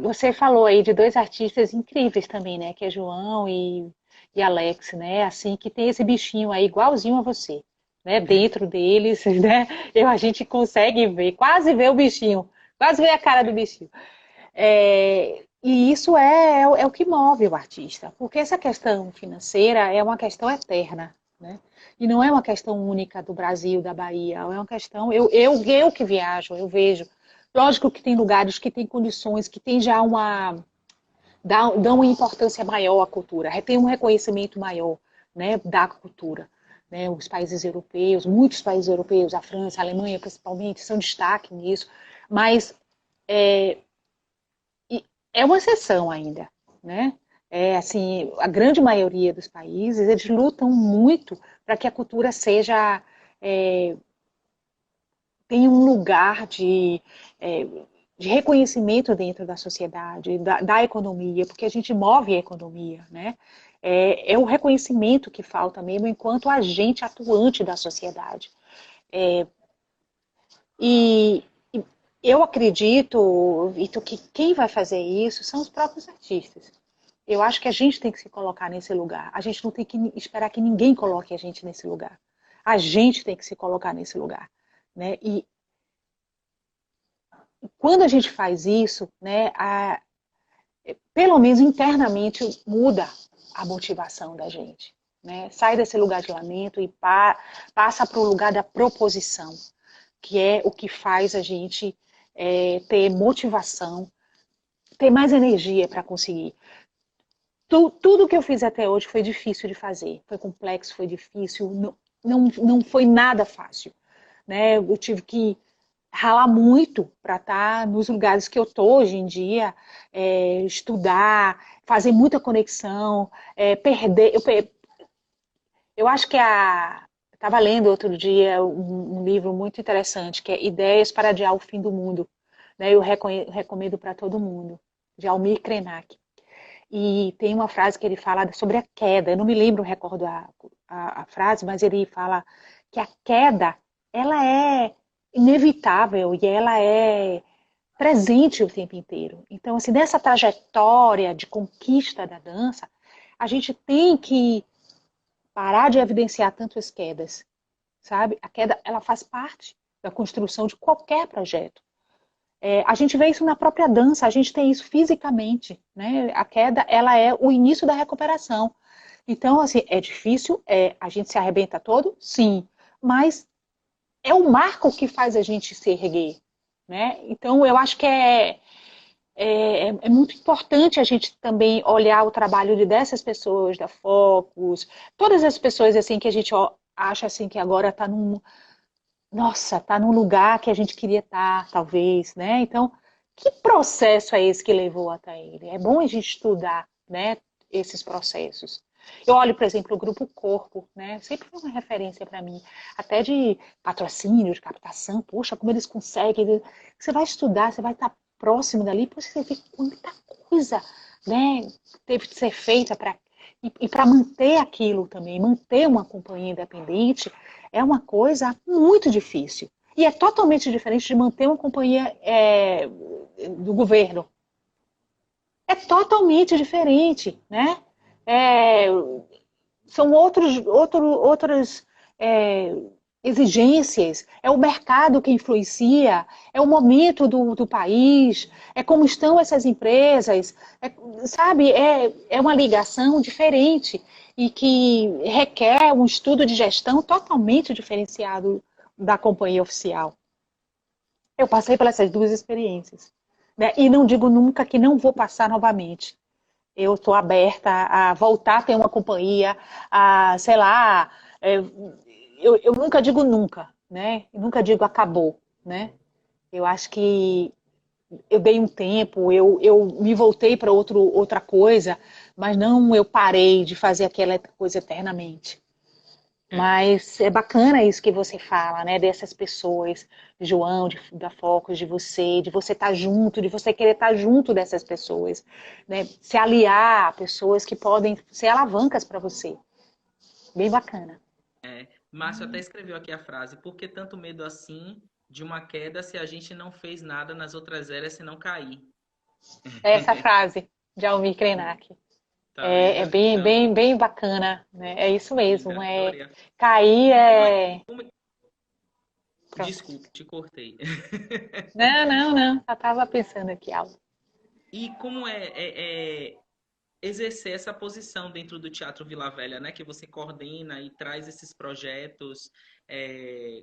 Você falou aí de dois artistas incríveis também, né? Que é João e Alex, né? Assim, que tem esse bichinho aí igualzinho a você, né, dentro deles, né? A gente consegue ver, quase ver o bichinho, quase ver a cara do bichinho. E isso é o que move o artista, porque essa questão financeira é uma questão eterna, né? E não é uma questão única do Brasil, da Bahia, é uma questão. Eu que viajo, eu vejo. Lógico que tem lugares que têm condições, que tem já dão uma importância maior à cultura, tem um reconhecimento maior, né, da cultura. Né, os países europeus, muitos países europeus, a França, a Alemanha principalmente, são destaque nisso, mas é, é uma exceção ainda, né? Assim, a grande maioria dos países, eles lutam muito para que a cultura seja, é, tenha um lugar é, de reconhecimento dentro da sociedade, da economia, porque a gente move a economia, né? É o reconhecimento que falta mesmo enquanto agente atuante da sociedade. E eu acredito, Vitor, que quem vai fazer isso são os próprios artistas. Eu acho que a gente tem que se colocar nesse lugar. A gente não tem que esperar que ninguém coloque a gente nesse lugar. A gente tem que se colocar nesse lugar, né? E quando a gente faz isso, né, pelo menos internamente muda a motivação da gente, né? Sai desse lugar de lamento e passa para o lugar da proposição, que é o que faz a gente ter motivação, ter mais energia para conseguir. Tudo que eu fiz até hoje foi difícil de fazer, foi complexo, foi difícil, não foi nada fácil, né? Eu tive que ralar muito para estar nos lugares que eu tô hoje em dia, estudar, fazer muita conexão, perder. Eu acho que estava lendo outro dia um livro muito interessante, que é Ideias para Adiar o Fim do Mundo. Né? Eu recomendo para todo mundo, de Almir Krenak. E tem uma frase que ele fala sobre a queda. Eu não me lembro, recordo a frase, mas ele fala que a queda ela é inevitável e ela é presente o tempo inteiro. Então, assim, nessa trajetória de conquista da dança, a gente tem que parar de evidenciar tanto as quedas, sabe? A queda, ela faz parte da construção de qualquer projeto. A gente vê isso na própria dança, a gente tem isso fisicamente, né? A queda, ela é o início da recuperação. Então, assim, é difícil, a gente se arrebenta todo, sim, mas é o marco que faz a gente se erguer, né? Então, eu acho que é muito importante a gente também olhar o trabalho dessas pessoas, da Focus, todas as pessoas assim que a gente acha assim que agora está nossa, tá num lugar que a gente queria estar, talvez, né? Então, que processo é esse que levou até ele? É bom a gente estudar, né, esses processos. Eu olho, por exemplo, o Grupo Corpo, né? Sempre foi uma referência para mim, até de patrocínio, de captação. Poxa, como eles conseguem. Você vai estudar, você vai estar próximo dali, poxa, você vê quanta coisa, né, teve que ser feita para e para manter aquilo também, manter uma companhia independente, é uma coisa muito difícil. E é totalmente diferente de manter uma companhia do governo. É totalmente diferente, né? É, são outras é, exigências, é o mercado que influencia, é o momento do país, é como estão essas empresas, sabe? É uma ligação diferente e que requer um estudo de gestão totalmente diferenciado da companhia oficial. Eu passei por essas duas experiências, né? E não digo nunca que não vou passar novamente. Eu estou aberta a voltar a ter uma companhia, a, sei lá, eu nunca digo nunca, né? Eu nunca digo acabou, né? Eu acho que eu dei um tempo, eu me voltei para outra coisa, mas não eu parei de fazer aquela coisa eternamente. É. Mas é bacana isso que você fala, né? Dessas pessoas, João, da Focus, de você estar junto, de você querer estar junto dessas pessoas, né? Se aliar a pessoas que podem ser alavancas para você. Bem bacana. Márcio até escreveu aqui a frase: por que tanto medo assim de uma queda se a gente não fez nada nas outras eras se não cair? Essa frase de Almir Krenak. Tá É, vendo? é bem, Então, bem, bem bacana, né? É isso mesmo. amiga, É, adorei. cair E é. Pronto. desculpe, te cortei. Não, não, não. Já estava pensando aqui algo. E como exercer essa posição dentro do Teatro Vila Velha, né? Que você coordena e traz esses projetos,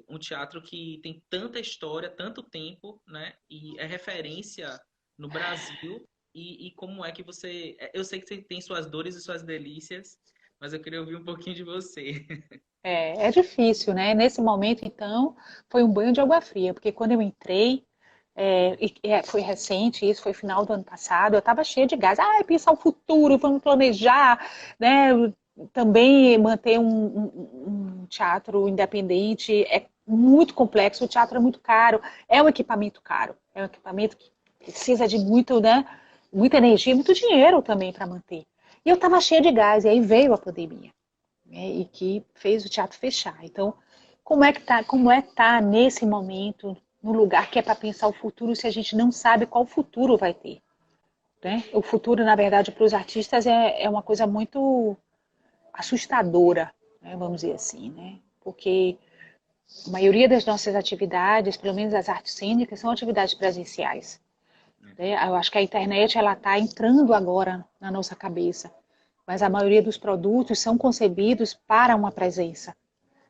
um teatro que tem tanta história, tanto tempo, né? E é referência no Brasil. E como é que você... Eu sei que você tem suas dores e suas delícias, mas eu queria ouvir um pouquinho de você. É, é difícil, né? Nesse momento, então, foi um banho de água fria, porque quando eu entrei, foi recente, isso foi final do ano passado, eu estava cheia de gás. Ah, pensar o futuro, vamos planejar, né? Também manter um teatro independente é muito complexo, o teatro é muito caro, é um equipamento caro, é um equipamento que precisa de muito, né? Muita energia, muito dinheiro também para manter. E eu estava cheia de gás, e aí veio a pandemia, né, e que fez o teatro fechar. Então, como é que tá nesse momento, no lugar que é para pensar o futuro, se a gente não sabe qual futuro vai ter, né? O futuro, na verdade, para os artistas é uma coisa muito assustadora, né, vamos dizer assim, né? Porque a maioria das nossas atividades, pelo menos as artes cênicas, são atividades presenciais, né? Eu acho que a internet ela está entrando agora na nossa cabeça, mas a maioria dos produtos são concebidos para uma presença.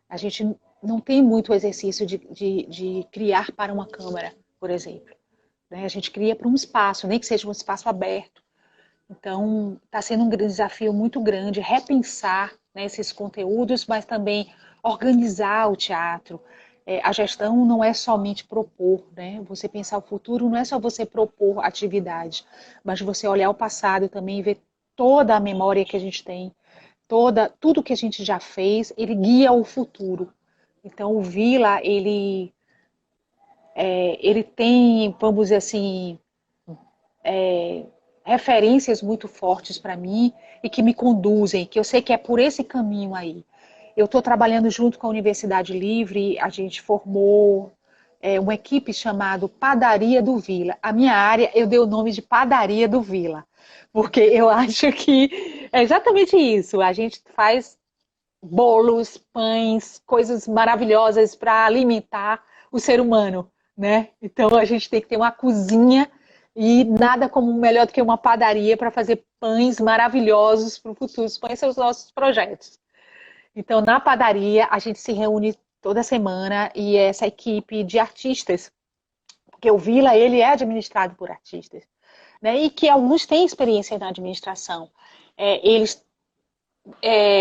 A gente não tem muito exercício de criar para uma câmera, por exemplo, né? A gente cria para um espaço, nem que seja um espaço aberto. Então, está sendo um desafio muito grande repensar, né, esses conteúdos, mas também organizar o teatro. A gestão não é somente propor, né? Você pensar o futuro não é só você propor atividade, mas você olhar o passado também e ver toda a memória que a gente tem, tudo que a gente já fez, ele guia o futuro. Então, o Vila, ele tem, vamos dizer assim, referências muito fortes para mim e que me conduzem, que eu sei que é por esse caminho aí. Eu estou trabalhando junto com a Universidade Livre, a gente formou uma equipe chamada Padaria do Vila. A minha área, eu dei o nome de Padaria do Vila, porque eu acho que é exatamente isso. A gente faz bolos, pães, coisas maravilhosas para alimentar o ser humano, né? Então a gente tem que ter uma cozinha e nada como melhor do que uma padaria para fazer pães maravilhosos para o futuro. Os pães são os nossos projetos. Então na padaria a gente se reúne toda semana e essa equipe de artistas, porque o Vila ele é administrado por artistas, né? E que alguns têm experiência na administração. Eles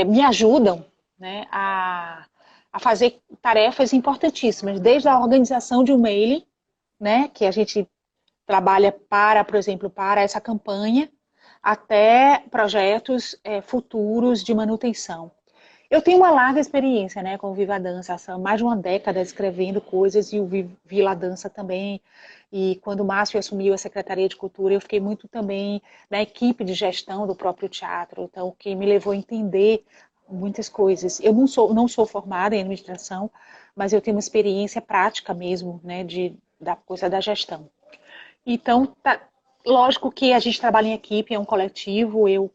me ajudam, né, a fazer tarefas importantíssimas, desde a organização de um mailing, né, que a gente trabalha para, por exemplo, para essa campanha, até projetos futuros de manutenção. Eu tenho uma larga experiência, né, com o Viva Dança, há mais de uma década escrevendo coisas e o Vila Dança também. E quando o Márcio assumiu a Secretaria de Cultura, eu fiquei muito também na equipe de gestão do próprio teatro, então o que me levou a entender muitas coisas. Eu não sou formada em administração, mas eu tenho uma experiência prática mesmo, né, da coisa da gestão. Então, lógico que a gente trabalha em equipe, é um coletivo, eu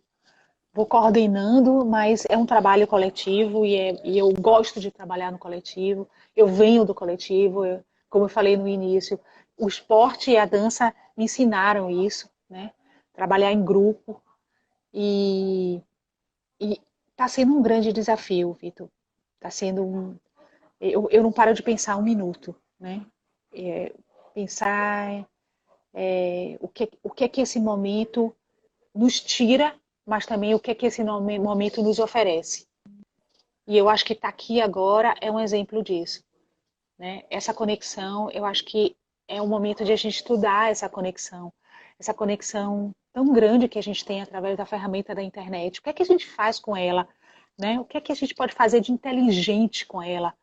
vou coordenando, mas é um trabalho coletivo e eu gosto de trabalhar no coletivo. Eu venho do coletivo, como eu falei no início, o esporte e a dança me ensinaram isso, né? Trabalhar em grupo e está sendo um grande desafio, Vitor. Está sendo eu não paro de pensar um minuto, né? Pensar o que é que esse momento nos tira, mas também o que é que esse momento nos oferece. E eu acho que estar aqui agora é um exemplo disso, né? Essa conexão, eu acho que é um momento de a gente estudar essa conexão tão grande que a gente tem através da ferramenta da internet. O que é que a gente faz com ela, né? O que é que a gente pode fazer de inteligente com ela,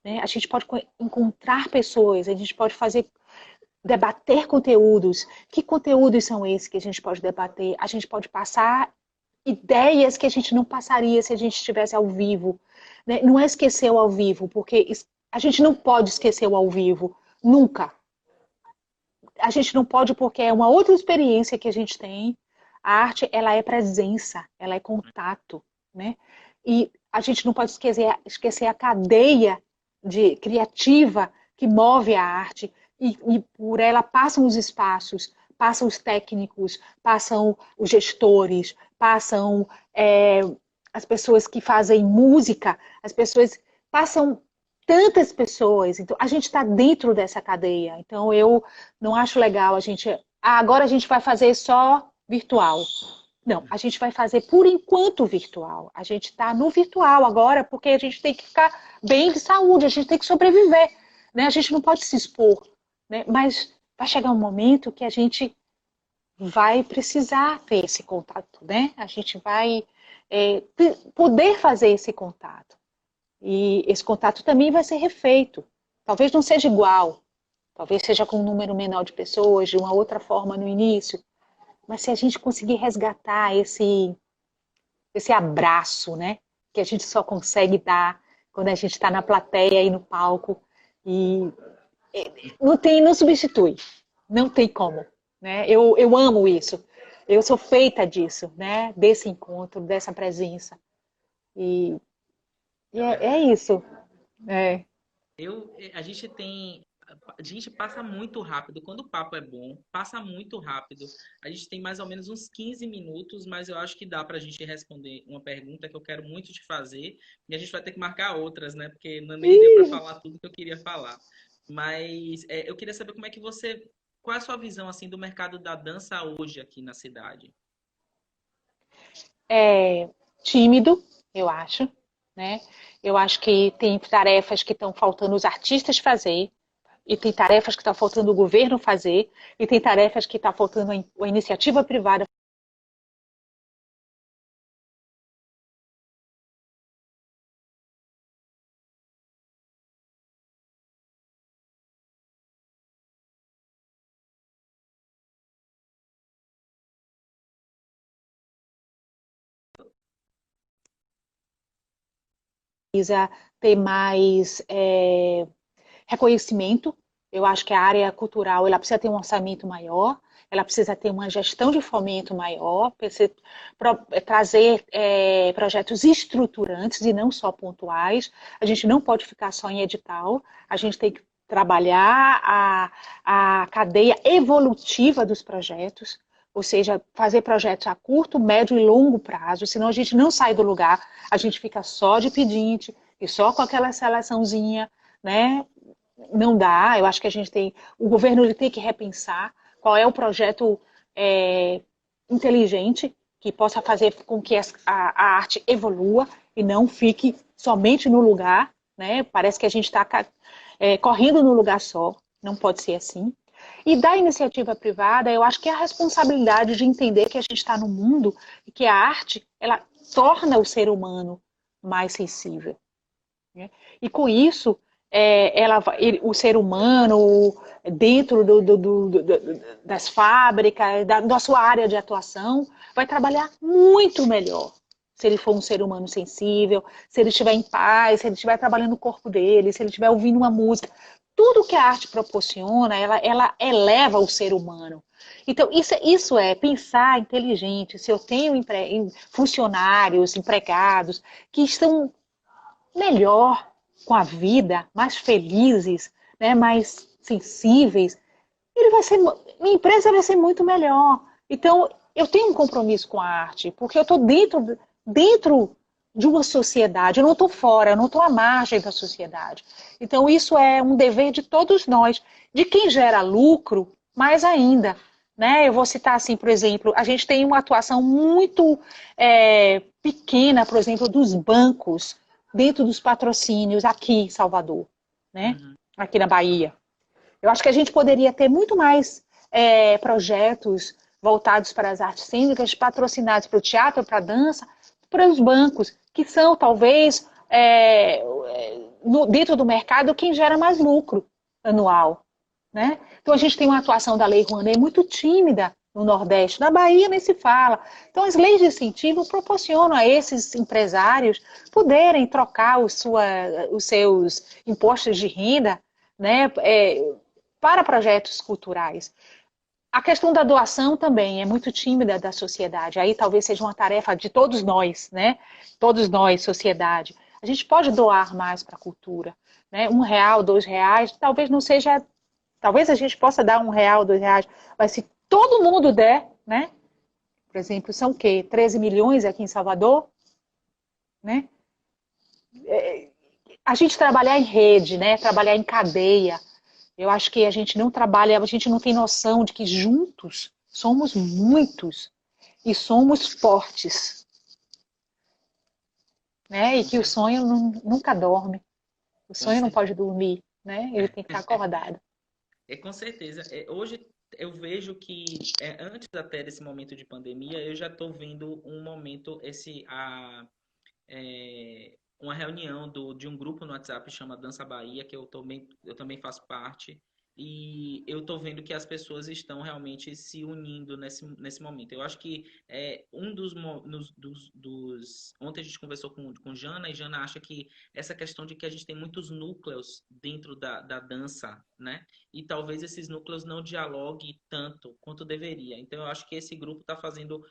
né? A gente pode encontrar pessoas, a gente pode debater conteúdos. Que conteúdos são esses que a gente pode debater? A gente pode passar ideias que a gente não passaria se a gente estivesse ao vivo, né? Não é esquecer o ao vivo, porque a gente não pode esquecer o ao vivo, nunca. A gente não pode porque é uma outra experiência que a gente tem. A arte, ela é presença, ela é contato, né? E a gente não pode esquecer a cadeia criativa que move a arte, e por ela passam os espaços, passam os técnicos, passam os gestores, passam as pessoas que fazem música, as pessoas passam tantas pessoas. Então, a gente está dentro dessa cadeia. Então, eu não acho legal a gente. Agora a gente vai fazer só virtual. Não, a gente vai fazer por enquanto virtual. A gente está no virtual agora porque a gente tem que ficar bem de saúde, a gente tem que sobreviver, né? A gente não pode se expor, né? Mas vai chegar um momento que a gente vai precisar ter esse contato, né? A gente vai poder fazer esse contato. E esse contato também vai ser refeito. Talvez não seja igual, talvez seja com um número menor de pessoas, de uma outra forma no início, mas se a gente conseguir resgatar esse abraço, né? Que a gente só consegue dar quando a gente está na plateia e no palco, e não substitui, não tem como, né? Eu amo isso, eu sou feita disso, né? Desse encontro, dessa presença, e, e É é verdade. isso. É. A gente tem. A gente passa muito rápido. Quando o papo é bom, passa muito rápido. A gente tem mais ou menos uns 15 minutos, mas eu acho que dá para a gente responder uma pergunta que eu quero muito te fazer. E a gente vai ter que marcar outras, né? Porque nem deu para Ih, falar tudo que eu queria falar. Mas eu queria saber como é que você. Qual é a sua visão assim do mercado da dança hoje aqui na cidade? é tímido, eu acho, né? Eu acho que tem tarefas que estão faltando os artistas fazer, e tem tarefas que está faltando o governo fazer, e tem tarefas que está faltando a iniciativa privada. Precisa ter mais reconhecimento. Eu acho que a área cultural ela precisa ter um orçamento maior, ela precisa ter uma gestão de fomento maior, precisa trazer projetos estruturantes e não só pontuais. A gente não pode ficar só em edital, a gente tem que trabalhar a cadeia evolutiva dos projetos, ou seja, fazer projetos a curto, médio e longo prazo, senão a gente não sai do lugar, a gente fica só de pedinte e só com aquela seleçãozinha, né? Não dá, eu acho que a gente tem, o governo ele tem que repensar qual é o projeto inteligente que possa fazer com que a arte evolua e não fique somente no lugar, né? Parece que a gente está correndo no lugar só, não pode ser assim. E da iniciativa privada, eu acho que é a responsabilidade de entender que a gente está no mundo e que a arte ela torna o ser humano mais sensível, né? E com isso, o ser humano, dentro das fábricas, da sua área de atuação, vai trabalhar muito melhor. Se ele for um ser humano sensível, se ele estiver em paz, se ele estiver trabalhando o corpo dele, se ele estiver ouvindo uma música. Tudo que a arte proporciona, ela eleva o ser humano. Então, isso é pensar inteligente. Se eu tenho funcionários, empregados, que estão melhor com a vida, mais felizes, né, mais sensíveis, ele vai ser, minha empresa vai ser muito melhor. Então, eu tenho um compromisso com a arte, porque eu estou dentro de uma sociedade, eu não estou fora, eu não estou à margem da sociedade. Então, isso é um dever de todos nós, de quem gera lucro, mais ainda. Né? Eu vou citar assim, por exemplo, a gente tem uma atuação muito pequena, por exemplo, dos bancos dentro dos patrocínios aqui em Salvador, né? Uhum. Aqui na Bahia. Eu acho que a gente poderia ter muito mais projetos voltados para as artes cênicas, patrocinados para o teatro, para a dança, para os bancos, que são talvez dentro do mercado quem gera mais lucro anual, né? Então a gente tem uma atuação da Lei Rouanet muito tímida no Nordeste, na Bahia nem se fala. Então as leis de incentivo proporcionam a esses empresários poderem trocar os seus impostos de renda, né, para projetos culturais. A questão da doação também é muito tímida da sociedade. Aí talvez seja uma tarefa de todos nós, né? Todos nós, sociedade. A gente pode doar mais para a cultura, né? R$ 1, R$ 2, talvez não seja. Talvez a gente possa dar R$ 1, R$ 2, mas se todo mundo der, né? Por exemplo, são o quê? 13 milhões aqui em Salvador, né? A gente trabalhar em rede, né? Trabalhar em cadeia. Eu acho que a gente não trabalha, a gente não tem noção de que juntos somos muitos e somos fortes, né? E Com que o certeza. sonho nunca dorme. O Com sonho não pode certeza. dormir, né? Ele tem que estar acordado. Com certeza. Hoje eu vejo que antes até desse momento de pandemia, eu já estou vendo um momento, uma reunião de um grupo no WhatsApp que chama Dança Bahia, que eu também faço parte, e eu estou vendo que as pessoas estão realmente se unindo nesse momento. Eu acho que um Ontem a gente conversou com Jana, e Jana acha que essa questão de que a gente tem muitos núcleos dentro da dança, né? E talvez esses núcleos não dialoguem tanto quanto deveria. Então eu acho que esse grupo está fazendo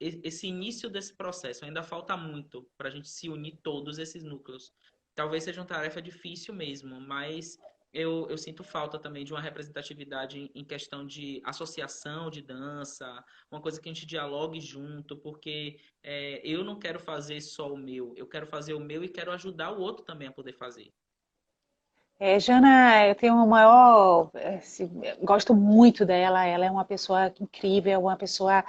esse início desse processo. Ainda falta muito para a gente se unir todos esses núcleos. Talvez seja uma tarefa difícil mesmo, mas eu sinto falta também de uma representatividade em questão de associação de dança, uma coisa que a gente dialogue junto, porque eu não quero fazer só o meu, eu quero fazer o meu e quero ajudar o outro também a poder fazer. Jana, eu tenho o maior, gosto muito dela. Ela é uma pessoa incrível, uma pessoa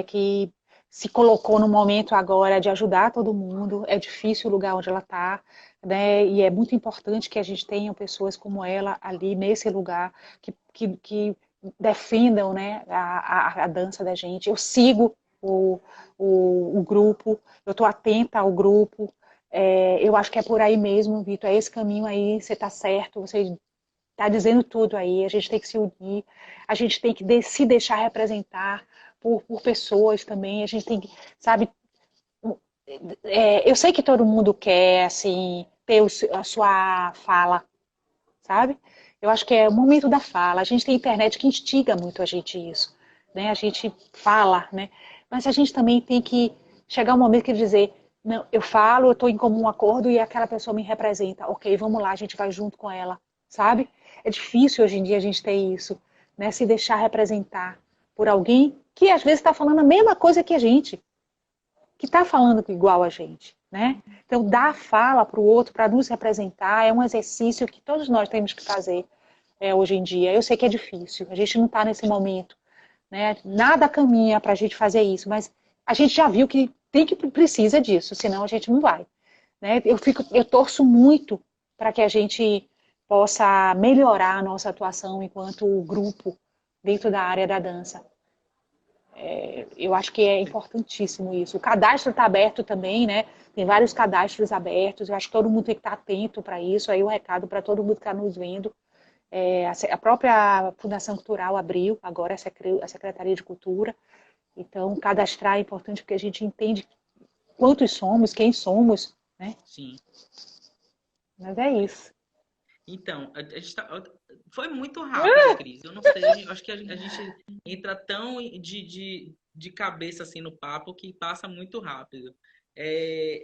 que se colocou no momento agora de ajudar todo mundo. É difícil o lugar onde ela está, né? E é muito importante que a gente tenha pessoas como ela ali nesse lugar que defendam, né, a dança da gente. Eu sigo o grupo, eu estou atenta ao grupo. Eu acho que é por aí mesmo, Vitor. É esse caminho aí, você está certo, você está dizendo tudo aí. A gente tem que se unir, a gente tem que se deixar representar por pessoas também. A gente tem que, sabe, eu sei que todo mundo quer, assim, ter a sua fala, sabe? Eu acho que é o momento da fala. A gente tem internet que instiga muito a gente isso, né? A gente fala, né? Mas a gente também tem que chegar um momento que dizer, não, eu falo, eu estou em comum acordo e aquela pessoa me representa. Ok, vamos lá, a gente vai junto com ela, sabe? É difícil hoje em dia a gente ter isso, né? Se deixar representar por alguém que às vezes está falando a mesma coisa que a gente, que está falando igual a gente, né? Então, dar fala para o outro, para nos representar, é um exercício que todos nós temos que fazer hoje em dia. Eu sei que é difícil, a gente não está nesse momento, né? Nada caminha para a gente fazer isso, mas a gente já viu que precisa disso, senão a gente não vai, né? Eu torço muito para que a gente possa melhorar a nossa atuação enquanto grupo dentro da área da dança. Eu acho que é importantíssimo isso. O cadastro está aberto também, né? Tem vários cadastros abertos. Eu acho que todo mundo tem que estar atento para isso. Aí o recado para todo mundo que está nos vendo. A própria Fundação Cultural abriu agora a Secretaria de Cultura. Então, cadastrar é importante porque a gente entende quantos somos, quem somos, né? Sim. Mas é isso. Então, foi muito rápido, Cris. Eu não sei, eu acho que a gente entra tão de cabeça assim no papo que passa muito rápido.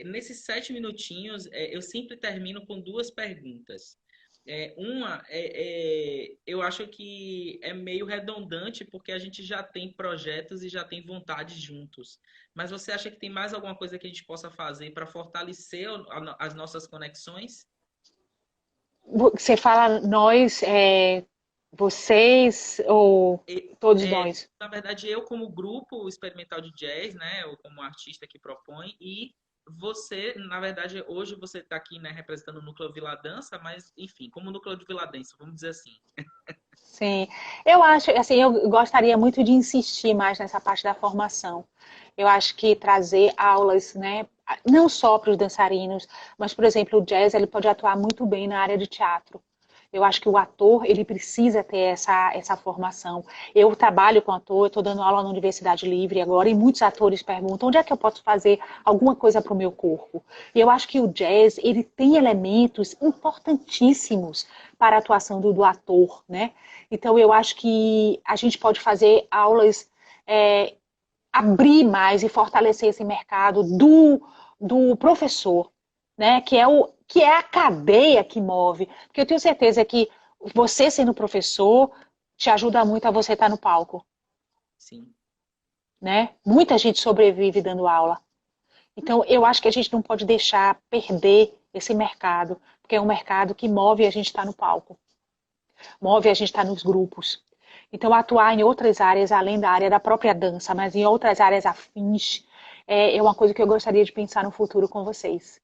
Nesses 7 minutinhos, eu sempre termino com duas perguntas. Eu acho que é meio redundante porque a gente já tem projetos e já tem vontade juntos. Mas você acha que tem mais alguma coisa que a gente possa fazer para fortalecer as nossas conexões? Você fala nós, vocês ou todos nós? Na verdade, eu como grupo experimental de jazz, né, ou como artista que propõe, e você, na verdade, hoje você está aqui, né, representando o Núcleo Vila Dança, mas, enfim, como Núcleo de Vila Dança, vamos dizer assim. Sim, eu acho, assim, eu gostaria muito de insistir mais nessa parte da formação. Eu acho que trazer aulas, né, não só para os dançarinos, mas, por exemplo, o jazz, ele pode atuar muito bem na área de teatro. Eu acho que o ator, ele precisa ter essa formação. Eu trabalho com ator, eu estou dando aula na Universidade Livre agora, e muitos atores perguntam onde é que eu posso fazer alguma coisa para o meu corpo. E eu acho que o jazz, ele tem elementos importantíssimos para a atuação do ator, né? Então, eu acho que a gente pode fazer aulas, é, abrir mais e fortalecer esse mercado do professor, né? Que é a cadeia que move. Porque eu tenho certeza que você sendo professor te ajuda muito a você estar no palco, Sim. né? Muita gente sobrevive dando aula. Então, eu acho que a gente não pode deixar perder esse mercado, porque é um mercado que move a gente estar no palco, move a gente estar nos grupos. Então, atuar em outras áreas, além da área da própria dança, mas em outras áreas afins, é uma coisa que eu gostaria de pensar no futuro com vocês.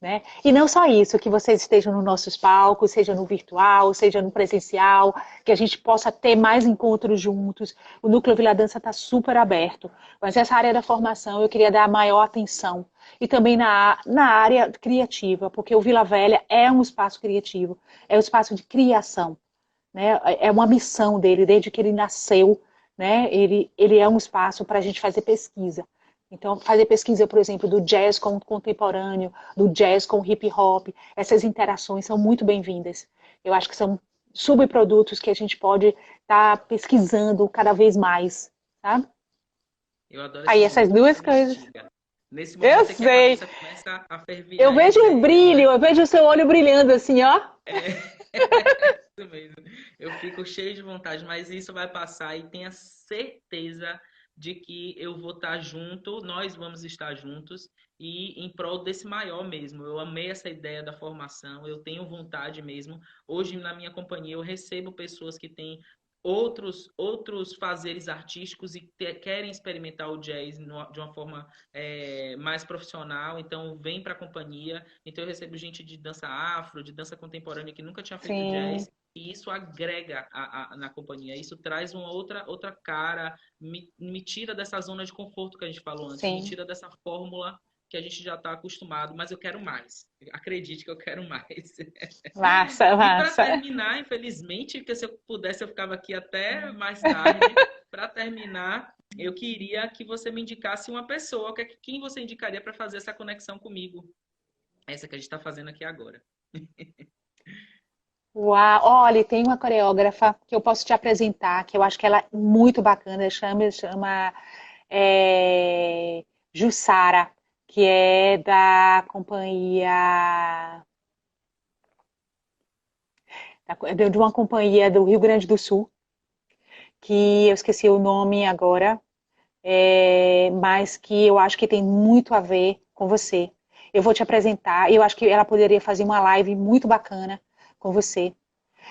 Né? E não só isso, que vocês estejam nos nossos palcos, seja no virtual, seja no presencial, que a gente possa ter mais encontros juntos. O Núcleo Vila Dança está super aberto, mas essa área da formação eu queria dar maior atenção. E também na área criativa, porque o Vila Velha é um espaço criativo, é um espaço de criação, né? É uma missão dele, desde que ele nasceu, né? Ele é um espaço para a gente fazer pesquisa. Então, fazer pesquisa, por exemplo, do jazz com o contemporâneo, do jazz com o hip hop, essas interações são muito bem-vindas. Eu acho que são subprodutos que a gente pode estar pesquisando cada vez mais, sabe? Eu adoro esse Aí essas momento que duas você me coisas. instiga. Nesse Eu momento é que a sei. cabeça começa a Eu fervilhar vejo um ideias, brilho, né? eu vejo o seu olho brilhando assim, ó. Isso mesmo. Eu fico cheio de vontade, mas isso vai passar e tenha certeza de que eu vou estar junto, nós vamos estar juntos e em prol desse maior mesmo. Eu amei essa ideia da formação, eu tenho vontade mesmo. Hoje na minha companhia eu recebo pessoas que têm outros fazeres artísticos e querem experimentar o jazz de uma forma mais profissional, então vem para a companhia. Então eu recebo gente de dança afro, de dança contemporânea que nunca tinha feito Sim, jazz. E isso agrega na companhia, isso traz uma outra cara, me tira dessa zona de conforto que a gente falou antes, me sim. tira dessa fórmula que a gente já está acostumado, mas eu quero mais. Acredite que eu quero mais. Massa, E para massa. terminar, infelizmente, porque se eu pudesse eu ficava aqui até mais tarde. Para terminar, eu queria que você me indicasse uma pessoa, quem você indicaria para fazer essa conexão comigo, essa que a gente está fazendo aqui agora. Uau, olha, tem uma coreógrafa que eu posso te apresentar, que eu acho que ela é muito bacana, chama Jussara, que é da companhia, de uma companhia do Rio Grande do Sul, que eu esqueci o nome agora, mas que eu acho que tem muito a ver com você. Eu vou te apresentar, eu acho que ela poderia fazer uma live muito bacana com você.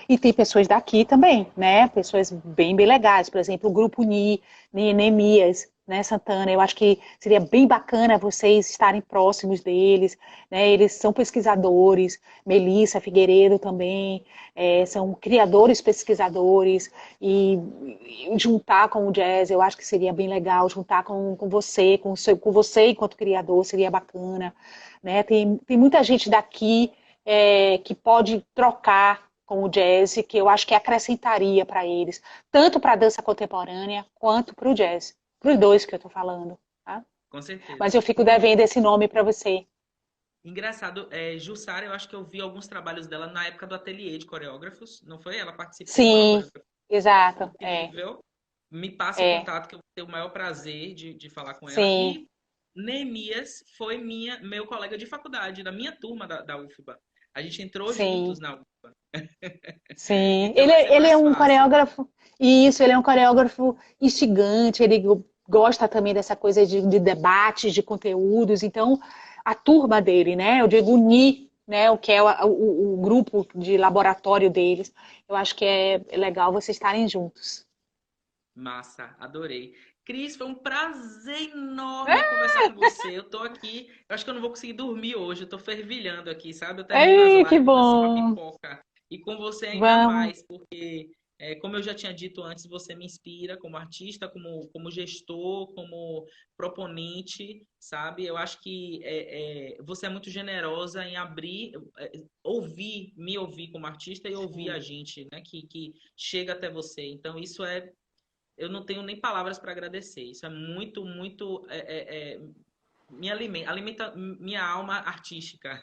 E tem pessoas daqui também, né? Pessoas bem legais. Por exemplo, o Grupo Neemias, né, Santana. Eu acho que seria bem bacana vocês estarem próximos deles, né? Eles são pesquisadores, Melissa Figueiredo também, são criadores pesquisadores, e juntar com o jazz, eu acho que seria bem legal, juntar com você, com você enquanto criador, seria bacana, né? Tem muita gente daqui que pode trocar com o jazz, que eu acho que acrescentaria para eles, tanto para a dança contemporânea quanto para o jazz. Para os dois que eu estou falando. Tá? Com Mas certeza. eu fico devendo esse nome para você. Engraçado, Jussara, eu acho que eu vi alguns trabalhos dela na época do ateliê de coreógrafos, não foi? Ela participou com uma Sim, coreografia exato. incrível. Me passe o É, contato que eu vou ter o maior prazer de falar com ela. sim, E Neemias foi meu colega de faculdade, da minha turma da UFBA. A gente entrou juntos sim, na UFBA. sim. Então vai ser Ele é mais um fácil. coreógrafo, isso, ele é um coreógrafo instigante, ele gosta também dessa coisa de debates, de conteúdos, então a turma dele, né, eu digo unir, né, o que é o grupo de laboratório deles, eu acho que é legal vocês estarem juntos. Massa, adorei. Cris, foi um prazer enorme conversar com você. Eu tô aqui, eu acho que eu não vou conseguir dormir hoje, eu tô fervilhando aqui, sabe? Eu termino as Ei, que lives assim, uma bom! pipoca. E com você ainda Vamos, mais, porque Como eu já tinha dito antes, você me inspira como artista, como gestor, como proponente, sabe? Eu acho que você é muito generosa em abrir, me ouvir como artista e ouvir a Sim. gente, né? Que chega até você. Então, eu não tenho nem palavras para agradecer. Isso é muito, muito, me alimenta minha alma artística.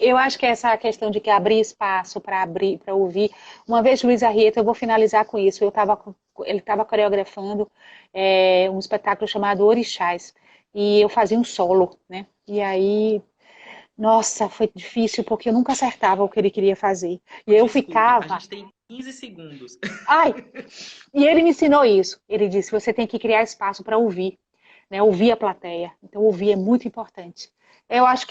Eu acho que essa questão de que abrir espaço para abrir, para ouvir. Uma vez, Luiz Arrieta, eu vou finalizar com isso. Ele estava coreografando um espetáculo chamado Orixás e eu fazia um solo, né? E aí, nossa, foi difícil porque eu nunca acertava o que ele queria fazer. E eu Desculpe, a ficava, gente tem 15 segundos. ai! E ele me ensinou isso. Ele disse: você tem que criar espaço para ouvir, né? Ouvir a plateia. Então, ouvir é muito importante. Eu acho